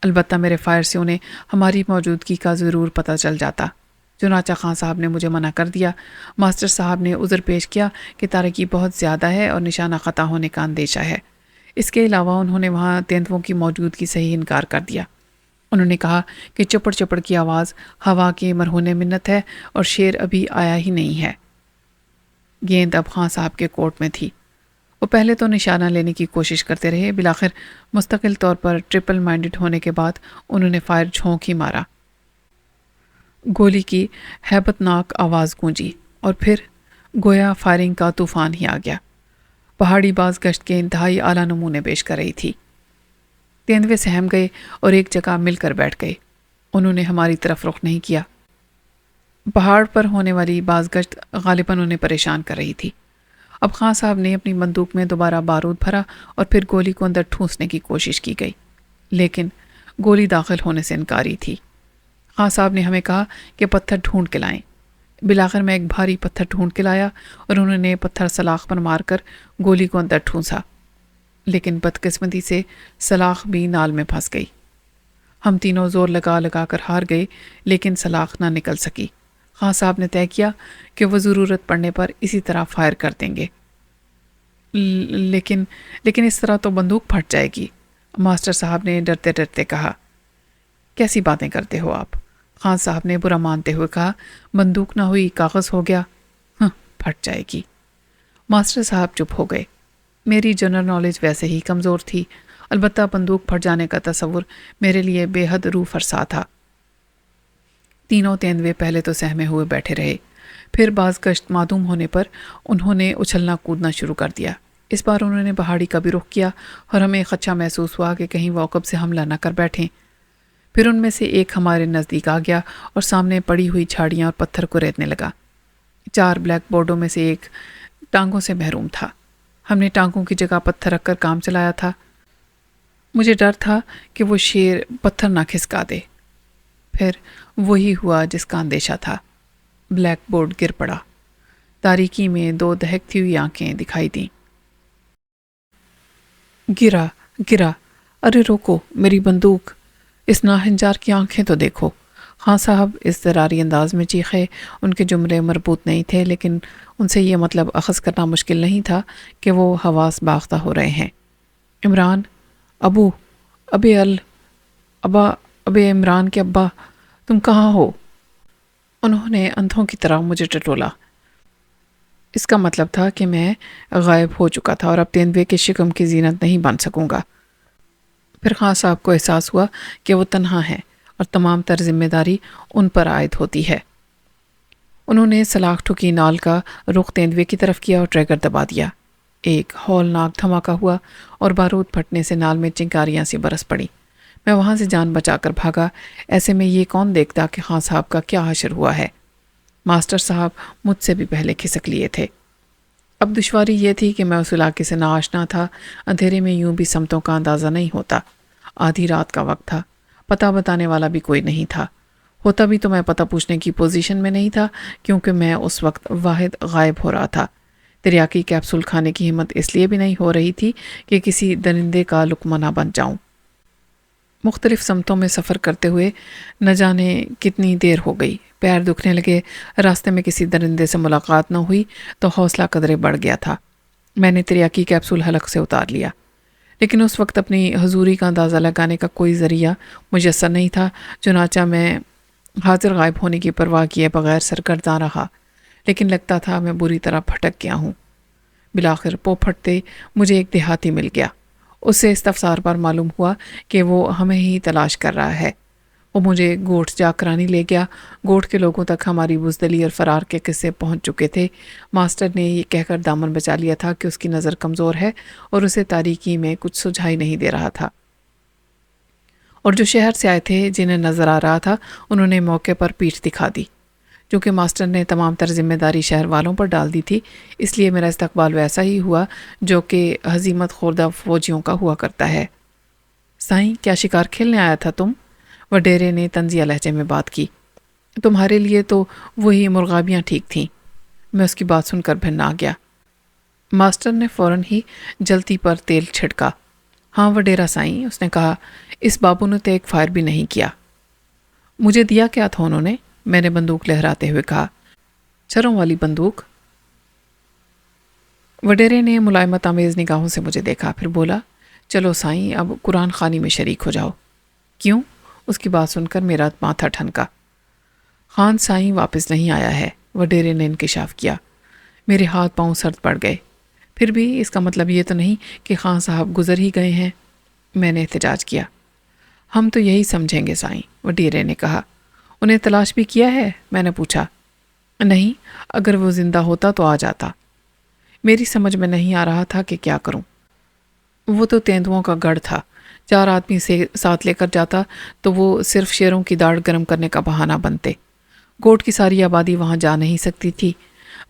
البتہ میرے فائر سے انہیں ہماری موجودگی کا ضرور پتہ چل جاتا۔ چنانچہ خان صاحب نے مجھے منع کر دیا۔ ماسٹر صاحب نے عذر پیش کیا کہ تاریکی بہت زیادہ ہے اور نشانہ خطا ہونے کا اندیشہ ہے۔ اس کے علاوہ انہوں نے وہاں تیندووں کی موجودگی سے ہی انکار کر دیا۔ انہوں نے کہا کہ چپڑ چپڑ کی آواز ہوا کے مرہون منت ہے اور شیر ابھی آیا ہی نہیں ہے۔ گیند اب خان صاحب کے کورٹ میں تھی۔ وہ پہلے تو نشانہ لینے کی کوشش کرتے رہے، بالآخر مستقل طور پر ٹرپل مائنڈڈ ہونے کے بعد انہوں نے فائر جھونک ہی مارا۔ گولی کی ہیبت ناک آواز گونجی اور پھر گویا فائرنگ کا طوفان ہی آ گیا۔ پہاڑی باز گشت کے انتہائی اعلیٰ نمونے پیش کر رہی تھی۔ تیندوے سہم گئے اور ایک جگہ مل کر بیٹھ گئے۔ انہوں نے ہماری طرف رخ نہیں کیا۔ پہاڑ پر ہونے والی باز گشت غالباً انہیں پریشان کر رہی تھی۔ اب خان صاحب نے اپنی بندوق میں دوبارہ بارود بھرا اور پھر گولی کو اندر ٹھونسنے کی کوشش کی گئی، لیکن گولی داخل ہونے سے انکاری تھی۔ خان صاحب نے ہمیں کہا کہ پتھر ڈھونڈ کے لائیں۔ بالآخر میں ایک بھاری پتھر ڈھونڈ کے لایا اور انہوں نے پتھر سلاخ پر مار کر گولی کو اندر ٹھونسا، لیکن بدقسمتی سے سلاخ بھی نال میں پھنس گئی۔ ہم تینوں زور لگا لگا کر ہار گئے، لیکن سلاخ نہ نکل سکی۔ خان صاحب نے طے کیا کہ وہ ضرورت پڑنے پر اسی طرح فائر کر دیں گے۔ لیکن اس طرح تو بندوق پھٹ جائے گی، ماسٹر صاحب نے ڈرتے ڈرتے کہا۔ کیسی باتیں کرتے ہو آپ؟ خان صاحب نے برا مانتے ہوئے کہا۔ بندوق نہ ہوئی کاغذ ہو گیا، پھٹ جائے گی۔ ماسٹر صاحب چپ ہو گئے۔ میری جنرل نالج ویسے ہی کمزور تھی، البتہ بندوق پھٹ جانے کا تصور میرے لیے بے حد روح فرسا تھا۔ تینوں تیندوے پہلے تو سہمے ہوئے بیٹھے رہے، پھر باز گشت معدوم ہونے پر انہوں نے اچھلنا کودنا شروع کر دیا۔ اس بار انہوں نے پہاڑی کا بھی رخ کیا اور ہمیں خدشہ محسوس ہوا کہ کہیں وہ عقب سے حملہ نہ کر بیٹھیں۔ پھر ان میں سے ایک ہمارے نزدیک آ گیا اور سامنے پڑی ہوئی جھاڑیاں اور پتھر کو ریتنے لگا۔ 4 بلیک بورڈوں میں سے ایک ٹانگوں سے محروم تھا۔ ہم نے ٹانگوں کی جگہ پتھر رکھ کر کام چلایا تھا۔ مجھے ڈر تھا کہ وہ شیر پتھر نہ کھسکا دے۔ پھر وہی ہوا جس کا اندیشہ تھا۔ بلیک بورڈ گر پڑا۔ تاریکی میں 2 دہکتی ہوئی آنکھیں دکھائی دیں۔ گرا، ارے روکو، میری بندوق، اس ناہنجار کی آنکھیں تو دیکھو۔ خان صاحب اضطراری انداز میں چیخے۔ ان کے جملے مربوط نہیں تھے، لیکن ان سے یہ مطلب اخذ کرنا مشکل نہیں تھا کہ وہ حواس باختہ ہو رہے ہیں۔ عمران، ابے عمران کے ابا، تم کہاں ہو؟ انہوں نے اندھوں کی طرح مجھے ٹٹولا۔ اس کا مطلب تھا کہ میں غائب ہو چکا تھا اور اب تیندوے کے شکم کی زینت نہیں بن سکوں گا۔ پھر خان صاحب کو احساس ہوا کہ وہ تنہا ہیں اور تمام تر ذمہ داری ان پر عائد ہوتی ہے۔ انہوں نے سلاخ ٹھکی نال کا رخ تیندوے کی طرف کیا اور ٹریگر دبا دیا۔ ایک ہولناک دھماکہ ہوا اور بارود پھٹنے سے نال میں چنگاریاں سی برس پڑی۔ میں وہاں سے جان بچا کر بھاگا۔ ایسے میں یہ کون دیکھتا کہ خان صاحب کا کیا حشر ہوا ہے؟ ماسٹر صاحب مجھ سے بھی پہلے کھسک لیے تھے۔ اب دشواری یہ تھی کہ میں اس علاقے سے ناآشنا تھا۔ اندھیرے میں یوں بھی سمتوں کا اندازہ نہیں ہوتا۔ آدھی رات کا وقت تھا، پتہ بتانے والا بھی کوئی نہیں تھا۔ ہوتا بھی تو میں پتہ پوچھنے کی پوزیشن میں نہیں تھا، کیونکہ میں اس وقت واحد غائب ہو رہا تھا۔ تریاکی کیپسول کھانے کی ہمت اس لیے بھی نہیں ہو رہی تھی کہ کسی درندے کا لقمہ نہ بن جاؤں۔ مختلف سمتوں میں سفر کرتے ہوئے نہ جانے کتنی دیر ہو گئی، پیر دکھنے لگے۔ راستے میں کسی درندے سے ملاقات نہ ہوئی تو حوصلہ قدرے بڑھ گیا تھا۔ میں نے تریاکی کیپسول حلق سے اتار لیا، لیکن اس وقت اپنی حضوری کا اندازہ لگانے کا کوئی ذریعہ میسر نہیں تھا۔ چنانچہ میں حاضر غائب ہونے کی پرواہ کیے بغیر سرگرداں رہا، لیکن لگتا تھا میں بری طرح پھٹک گیا ہوں۔ بالآخر پو پھٹتے مجھے ایک دیہاتی مل گیا۔ اس سے استفسار پر معلوم ہوا کہ وہ ہمیں ہی تلاش کر رہا ہے۔ وہ مجھے گوٹھ جا کرانی لے گیا۔ گوٹھ کے لوگوں تک ہماری بزدلی اور فرار کے قصے پہنچ چکے تھے۔ ماسٹر نے یہ کہہ کر دامن بچا لیا تھا کہ اس کی نظر کمزور ہے اور اسے تاریکی میں کچھ سجھائی نہیں دے رہا تھا، اور جو شہر سے آئے تھے جنہیں نظر آ رہا تھا انہوں نے موقع پر پیٹھ دکھا دی۔ چونکہ ماسٹر نے تمام تر ذمہ داری شہر والوں پر ڈال دی تھی، اس لیے میرا استقبال ویسا ہی ہوا جو کہ ہزیمت خوردہ فوجیوں کا ہوا کرتا ہے۔ سائیں، کیا شکار کھیلنے آیا تھا تم؟ وڈیرے نے طنزیہ لہجے میں بات کی۔ تمہارے لیے تو وہی مرغابیاں ٹھیک تھیں۔ میں اس کی بات سن کر بھن آ گیا۔ ماسٹر نے فوراً ہی جلتی پر تیل چھڑکا۔ ہاں وڈیرا سائیں، اس نے کہا، اس بابو نے تو ایک فائر بھی نہیں کیا۔ مجھے دیا کیا تھا انہوں نے؟ میں نے بندوق لہراتے ہوئے کہا۔ چھروں والی بندوق۔ وڈیرے نے ملائمت آمیز نگاہوں سے مجھے دیکھا، پھر بولا، چلو سائیں اب قرآن خوانی میں شریک ہو جاؤ۔ کیوں؟ اس کی بات سن کر میرا ماتھا ٹھنکا۔ خان سائیں واپس نہیں آیا ہے، وڈیرے نے انکشاف کیا۔ میرے ہاتھ پاؤں سرد پڑ گئے۔ پھر بھی اس کا مطلب یہ تو نہیں کہ خان صاحب گزر ہی گئے ہیں؟ میں نے احتجاج کیا۔ ہم تو یہی سمجھیں گے سائیں، وڈیرے نے کہا۔ انہیں تلاش بھی کیا ہے؟ میں نے پوچھا۔ نہیں، اگر وہ زندہ ہوتا تو آ جاتا۔ میری سمجھ میں نہیں آ رہا تھا کہ کیا کروں۔ وہ تو تیندوؤں کا گڑھ تھا، 4 آدمی سے ساتھ لے کر جاتا تو وہ صرف شیروں کی داڑھ گرم کرنے کا بہانہ بنتے۔ گوٹھ کی ساری آبادی وہاں جا نہیں سکتی تھی۔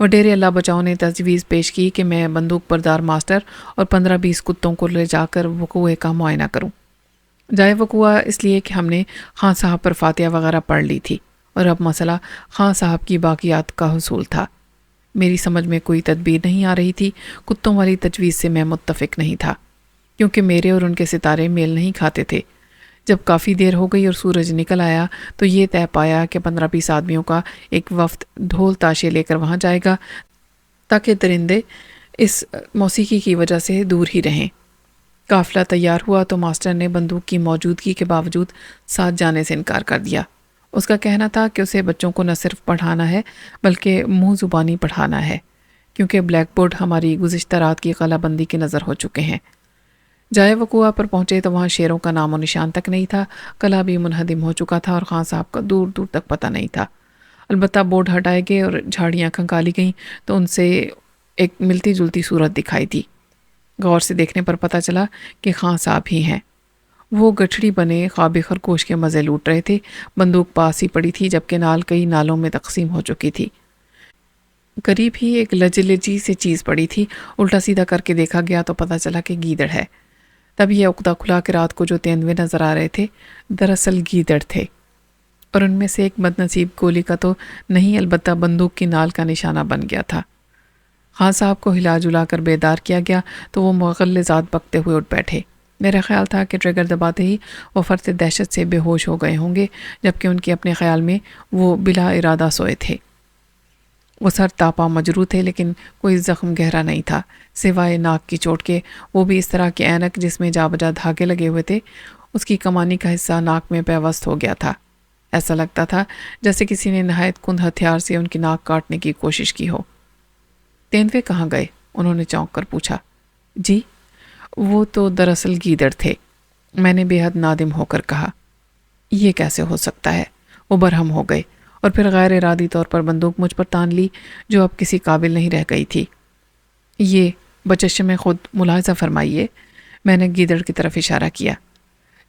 وڈیرے اللہ بچاؤ نے تجویز پیش کی کہ میں بندوق بردار ماسٹر اور 15-20 کتوں کو لے جا کر وقوع کا معائنہ کروں۔ جائے وقوع اس لیے کہ ہم نے خان صاحب پر فاتحہ وغیرہ پڑھ لی تھی اور اب مسئلہ خان صاحب کی باقیات کا حصول تھا۔ میری سمجھ میں کوئی تدبیر نہیں آ رہی تھی۔ کتوں والی تجویز سے میں متفق نہیں تھا، کیونکہ میرے اور ان کے ستارے میل نہیں کھاتے تھے۔ جب کافی دیر ہو گئی اور سورج نکل آیا تو یہ طے پایا کہ 15-20 آدمیوں کا ایک وفد ڈھول تاشے لے کر وہاں جائے گا تاکہ درندے اس موسیقی کی وجہ سے دور ہی رہیں۔ قافلہ تیار ہوا تو ماسٹر نے بندوق کی موجودگی کے باوجود ساتھ جانے سے انکار کر دیا۔ اس کا کہنا تھا کہ اسے بچوں کو نہ صرف پڑھانا ہے بلکہ منہ زبانی پڑھانا ہے، کیونکہ بلیک بورڈ ہماری گزشتہ رات کی قلعہ بندی کی نظر ہو چکے ہیں۔ جائے وقوع پر پہنچے تو وہاں شیروں کا نام و نشان تک نہیں تھا۔ قلعہ بھی منہدم ہو چکا تھا اور خان صاحب کا دور دور تک پتہ نہیں تھا۔ البتہ بورڈ ہٹائے گئے اور جھاڑیاں کھنکالی گئیں تو ان سے ایک ملتی جلتی صورت دکھائی دی۔ غور سے دیکھنے پر پتہ چلا کہ خان صاحب ہی ہیں۔ وہ گٹھڑی بنے خواب خرگوش کے مزے لوٹ رہے تھے۔ بندوق پاس ہی پڑی تھی جبکہ نال کئی نالوں میں تقسیم ہو چکی تھی۔ قریب ہی ایک لجلجی سے چیز پڑی تھی۔ الٹا سیدھا کر کے دیکھا گیا تو پتہ چلا کہ گیدڑ ہے۔ تب یہ عقدہ کھلا کہ رات کو جو تیندوے نظر آ رہے تھے دراصل گیدڑ تھے، اور ان میں سے ایک بد نصیب گولی کا تو نہیں البتہ بندوق کی نال کا نشانہ بن گیا تھا۔ خان صاحب کو ہلا جلا کر بیدار کیا گیا تو وہ مغلظات بکتے ہوئے اٹھ بیٹھے۔ میرا خیال تھا کہ ٹریگر دباتے ہی وہ فرط دہشت سے بے ہوش ہو گئے ہوں گے، جبکہ ان کے اپنے خیال میں وہ بلا ارادہ سوئے تھے۔ وہ سر تاپا مجروح تھے لیکن کوئی زخم گہرا نہیں تھا سوائے ناک کی چوٹ کے، وہ بھی اس طرح کی اینک جس میں جا بجا دھاگے لگے ہوئے تھے۔ اس کی کمانی کا حصہ ناک میں پیوست ہو گیا تھا۔ ایسا لگتا تھا جیسے کسی نے نہایت کند ہتھیار سے ان کی ناک کاٹنے کی کوشش کی ہو۔ تیندوے کہاں گئے؟ انہوں نے چونک کر پوچھا۔ جی، وہ تو دراصل گیدڑ تھے، میں نے بے حد نادم ہو کر کہا۔ یہ کیسے ہو سکتا ہے؟ وہ برہم ہو گئے اور پھر غیر ارادی طور پر بندوق مجھ پر تان لی جو اب کسی قابل نہیں رہ گئی تھی۔ یہ بچشم خود ملاحظہ فرمائیے، میں نے گیدڑ کی طرف اشارہ کیا۔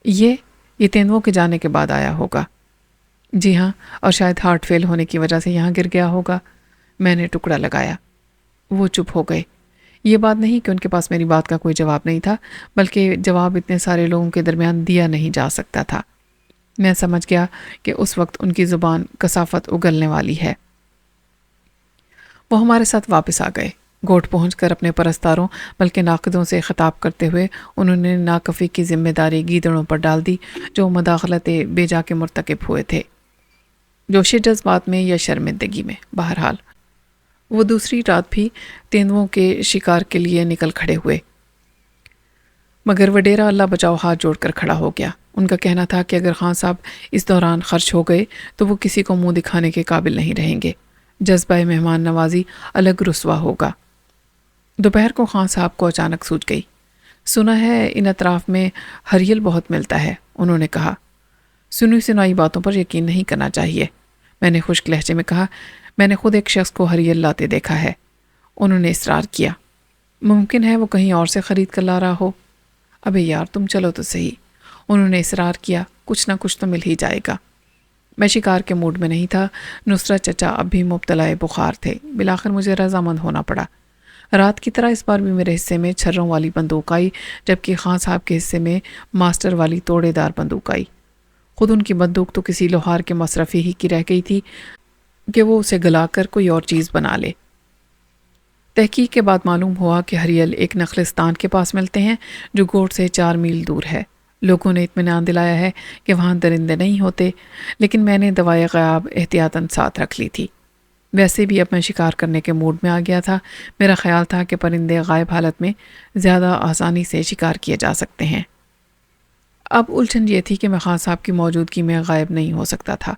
یہ تیندووں کے جانے کے بعد آیا ہوگا۔ جی ہاں، اور شاید ہارٹ فیل ہونے کی وجہ سے یہاں گر گیا ہوگا، میں نے ٹکڑا لگایا۔ وہ چپ ہو گئے۔ یہ بات نہیں کہ ان کے پاس میری بات کا کوئی جواب نہیں تھا، بلکہ جواب اتنے سارے لوگوں کے درمیان دیا نہیں جا سکتا تھا۔ میں سمجھ گیا کہ اس وقت ان کی زبان کثافت اگلنے والی ہے۔ وہ ہمارے ساتھ واپس آ گئے۔ گوٹھ پہنچ کر اپنے پرستاروں بلکہ ناقدوں سے خطاب کرتے ہوئے انہوں نے ناکفی کی ذمہ داری گیدڑوں پر ڈال دی جو مداخلت بے جا کے مرتکب ہوئے تھے، جوش جذبات میں یا شرمندگی میں۔ بہرحال وہ دوسری رات بھی تیندووں کے شکار کے لیے نکل کھڑے ہوئے، مگر وڈیرا اللہ بچاؤ ہاتھ جوڑ کر کھڑا ہو گیا۔ ان کا کہنا تھا کہ اگر خان صاحب اس دوران خرچ ہو گئے تو وہ کسی کو منہ دکھانے کے قابل نہیں رہیں گے، جذبہ مہمان نوازی الگ رسوا ہوگا۔ دوپہر کو خان صاحب کو اچانک سوچ گئی۔ سنا ہے ان اطراف میں ہریل بہت ملتا ہے، انہوں نے کہا۔ سنی سنائی باتوں پر یقین نہیں کرنا چاہیے، میں نے خشک لہجے میں کہا۔ میں نے خود ایک شخص کو ہریل لاتے دیکھا ہے، انہوں نے اصرار کیا۔ ممکن ہے وہ کہیں اور سے خرید کر لا رہا ہو۔ ابے یار تم چلو تو صحیح، انہوں نے اصرار کیا، کچھ نہ کچھ تو مل ہی جائے گا۔ میں شکار کے موڈ میں نہیں تھا، نصرت چچا اب بھی مبتلا بخار تھے، بالآخر مجھے رضامند ہونا پڑا۔ رات کی طرح اس بار بھی میرے حصے میں چھروں والی بندوق آئی، جبکہ خان صاحب کے حصے میں ماسٹر والی توڑے دار بندوق آئی۔ خود ان کی بندوق تو کسی لوہار کے مصرفی ہی کی رہ گئی تھی کہ وہ اسے گلا کر کوئی اور چیز بنا لے۔ تحقیق کے بعد معلوم ہوا کہ ہریل ایک نخلستان کے پاس ملتے ہیں جو گوٹ سے 4 میل دور ہے۔ لوگوں نے اطمینان دلایا ہے کہ وہاں درندے نہیں ہوتے، لیکن میں نے دوائے غیاب احتیاطاً ساتھ رکھ لی تھی۔ ویسے بھی اب میں شکار کرنے کے موڈ میں آ گیا تھا۔ میرا خیال تھا کہ پرندے غائب حالت میں زیادہ آسانی سے شکار کیے جا سکتے ہیں۔ اب الجھن یہ تھی کہ میں خان صاحب کی موجودگی میں غائب نہیں ہو سکتا تھا۔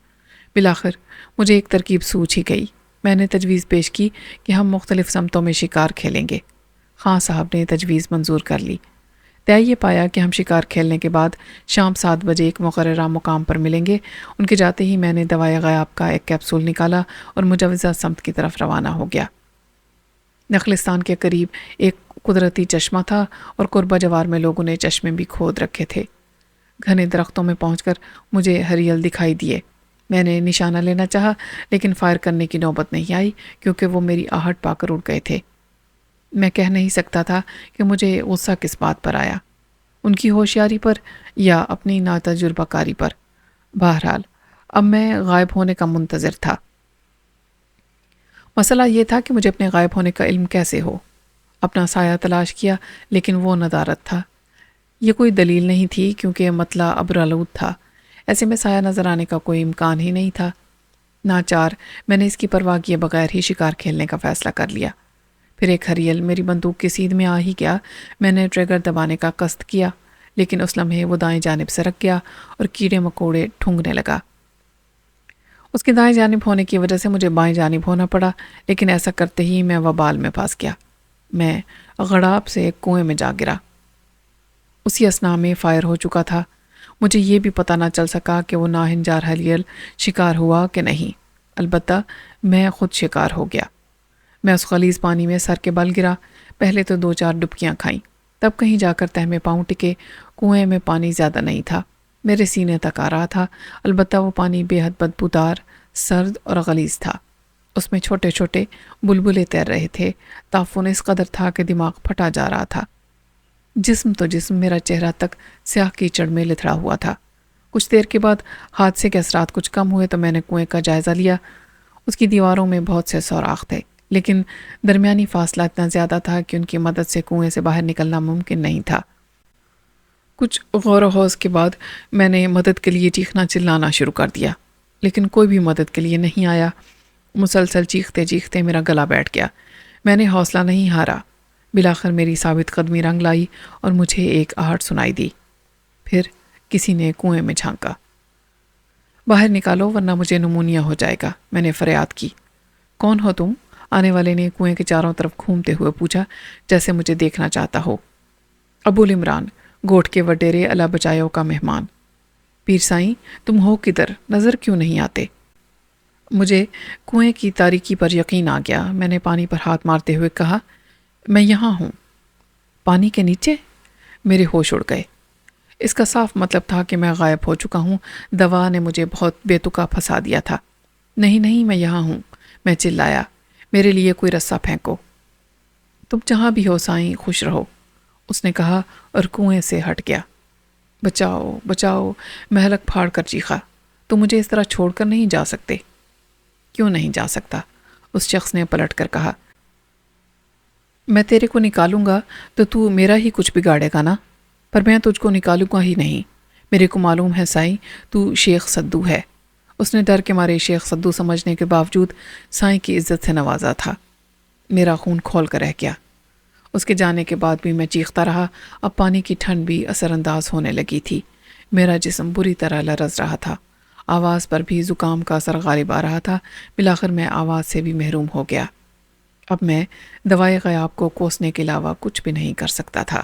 بالآخر مجھے ایک ترکیب سوچ ہی گئی۔ میں نے تجویز پیش کی کہ ہم مختلف سمتوں میں شکار کھیلیں گے۔ خان صاحب نے تجویز منظور کر لی۔ طے یہ پایا کہ ہم شکار کھیلنے کے بعد شام 7 بجے ایک مقررہ مقام پر ملیں گے۔ ان کے جاتے ہی میں نے دوائے غیاب کا ایک کیپسول نکالا اور مجوزہ سمت کی طرف روانہ ہو گیا۔ نخلستان کے قریب ایک قدرتی چشمہ تھا اور قربہ جوار میں لوگوں نے چشمے بھی کھود رکھے تھے۔ گھنے درختوں میں پہنچ کر مجھے ہریل دکھائی دیے۔ میں نے نشانہ لینا چاہا لیکن فائر کرنے کی نوبت نہیں آئی کیونکہ وہ میری آہٹ پا کر اڑ گئے تھے۔ میں کہہ نہیں سکتا تھا کہ مجھے غصہ کس بات پر آیا، ان کی ہوشیاری پر یا اپنی ناتجربہ کاری پر۔ بہرحال اب میں غائب ہونے کا منتظر تھا۔ مسئلہ یہ تھا کہ مجھے اپنے غائب ہونے کا علم کیسے ہو۔ اپنا سایہ تلاش کیا لیکن وہ ندارت تھا۔ یہ کوئی دلیل نہیں تھی کیونکہ مطلع ابرآلود تھا، ایسے میں سایہ نظر آنے کا کوئی امکان ہی نہیں تھا۔ ناچار میں نے اس کی پرواہ کیے بغیر ہی شکار کھیلنے کا فیصلہ کر لیا۔ پھر ایک ہریل میری بندوق کی سیدھ میں آ ہی گیا۔ میں نے ٹریگر دبانے کا قصد کیا لیکن اس لمحے وہ دائیں جانب سرک گیا اور کیڑے مکوڑے ٹھونگنے لگا۔ اس کی دائیں جانب ہونے کی وجہ سے مجھے بائیں جانب ہونا پڑا، لیکن ایسا کرتے ہی میں وبال میں پھنس گیا۔ میں غڑاب سے ایک کنویں میں جا گرا۔ اسی اثناء میں فائر ہو چکا تھا۔ مجھے یہ بھی پتہ نہ چل سکا کہ وہ ناہنجار ہریل شکار ہوا کہ نہیں، البتہ میں خود شکار ہو گیا۔ میں اس خلیز پانی میں سر کے بل گرا۔ پہلے تو 2-4 ڈبکیاں کھائیں، تب کہیں جا کر تہ میں پاؤں ٹکے۔ کنویں میں پانی زیادہ نہیں تھا، میرے سینے تک آ رہا تھا، البتہ وہ پانی بے حد بدبودار، سرد اور غلیظ تھا۔ اس میں چھوٹے چھوٹے بلبلے تیر رہے تھے۔ تعفن اس قدر تھا کہ دماغ پھٹا جا رہا تھا۔ جسم تو جسم میرا چہرہ تک سیاہ کیچڑ میں لتھڑا ہوا تھا۔ کچھ دیر کے بعد حادثے کے اثرات کچھ کم ہوئے تو میں نے کنویں کا جائزہ لیا۔ اس کی دیواروں میں بہت سے سوراخ تھے، لیکن درمیانی فاصلہ اتنا زیادہ تھا کہ ان کی مدد سے کنویں سے باہر نکلنا ممکن نہیں تھا۔ کچھ غور و خوض کے بعد میں نے مدد کے لیے چیخنا چلانا شروع کر دیا، لیکن کوئی بھی مدد کے لیے نہیں آیا۔ مسلسل چیختے چیختے میرا گلا بیٹھ گیا۔ میں نے حوصلہ نہیں ہارا۔ بالآخر میری ثابت قدمی رنگ لائی اور مجھے ایک آہٹ سنائی دی۔ پھر کسی نے کنویں میں جھانکا۔ باہر نکالو ورنہ مجھے نمونیا ہو جائے گا، میں نے فریاد کی۔ کون ہو تم؟ آنے والے نے کنویں کے چاروں طرف گھومتے ہوئے پوچھا، جیسے مجھے دیکھنا چاہتا ہو۔ ابوالعمران، گوٹھ کے وڈیرے اللہ بچایوں کا مہمان۔ پیر سائیں، تم ہو کدھر؟ نظر کیوں نہیں آتے؟ مجھے کنویں کی تاریکی پر یقین آ گیا۔ میں نے پانی پر ہاتھ مارتے ہوئے کہا، میں یہاں ہوں۔ پانی کے نیچے؟ میرے ہوش اڑ گئے۔ اس کا صاف مطلب تھا کہ میں غائب ہو چکا ہوں۔ دوا نے مجھے بہت بے تکا پھنسا دیا تھا۔ نہیں نہیں، میں یہاں ہوں، میں چلایا، میرے لیے کوئی رسہ پھینکو۔ تم جہاں بھی ہو سائیں، خوش رہو، اس نے کہا اور کنویں سے ہٹ گیا۔ بچاؤ بچاؤ، میں حلق پھاڑ کر چیخا۔ تم مجھے اس طرح چھوڑ کر نہیں جا سکتے۔ کیوں نہیں جا سکتا؟ اس شخص نے پلٹ کر کہا، میں تیرے کو نکالوں گا تو تو میرا ہی کچھ بگاڑے گا نا، پر میں تجھ کو نکالوں گا ہی نہیں۔ میرے کو معلوم ہے سائیں، تو شیخ سدو ہے۔ اس نے ڈر کے مارے شیخ سدو سمجھنے کے باوجود سائیں کی عزت سے نوازا تھا۔ میرا خون کھول کر رہ گیا۔ اس کے جانے کے بعد بھی میں چیختا رہا۔ اب پانی کی ٹھنڈ بھی اثر انداز ہونے لگی تھی۔ میرا جسم بری طرح لرز رہا تھا، آواز پر بھی زکام کا اثر غالب آ رہا تھا۔ بالآخر میں آواز سے بھی محروم ہو گیا۔ اب میں دوائے غیاب کو کوسنے کے علاوہ کچھ بھی نہیں کر سکتا تھا۔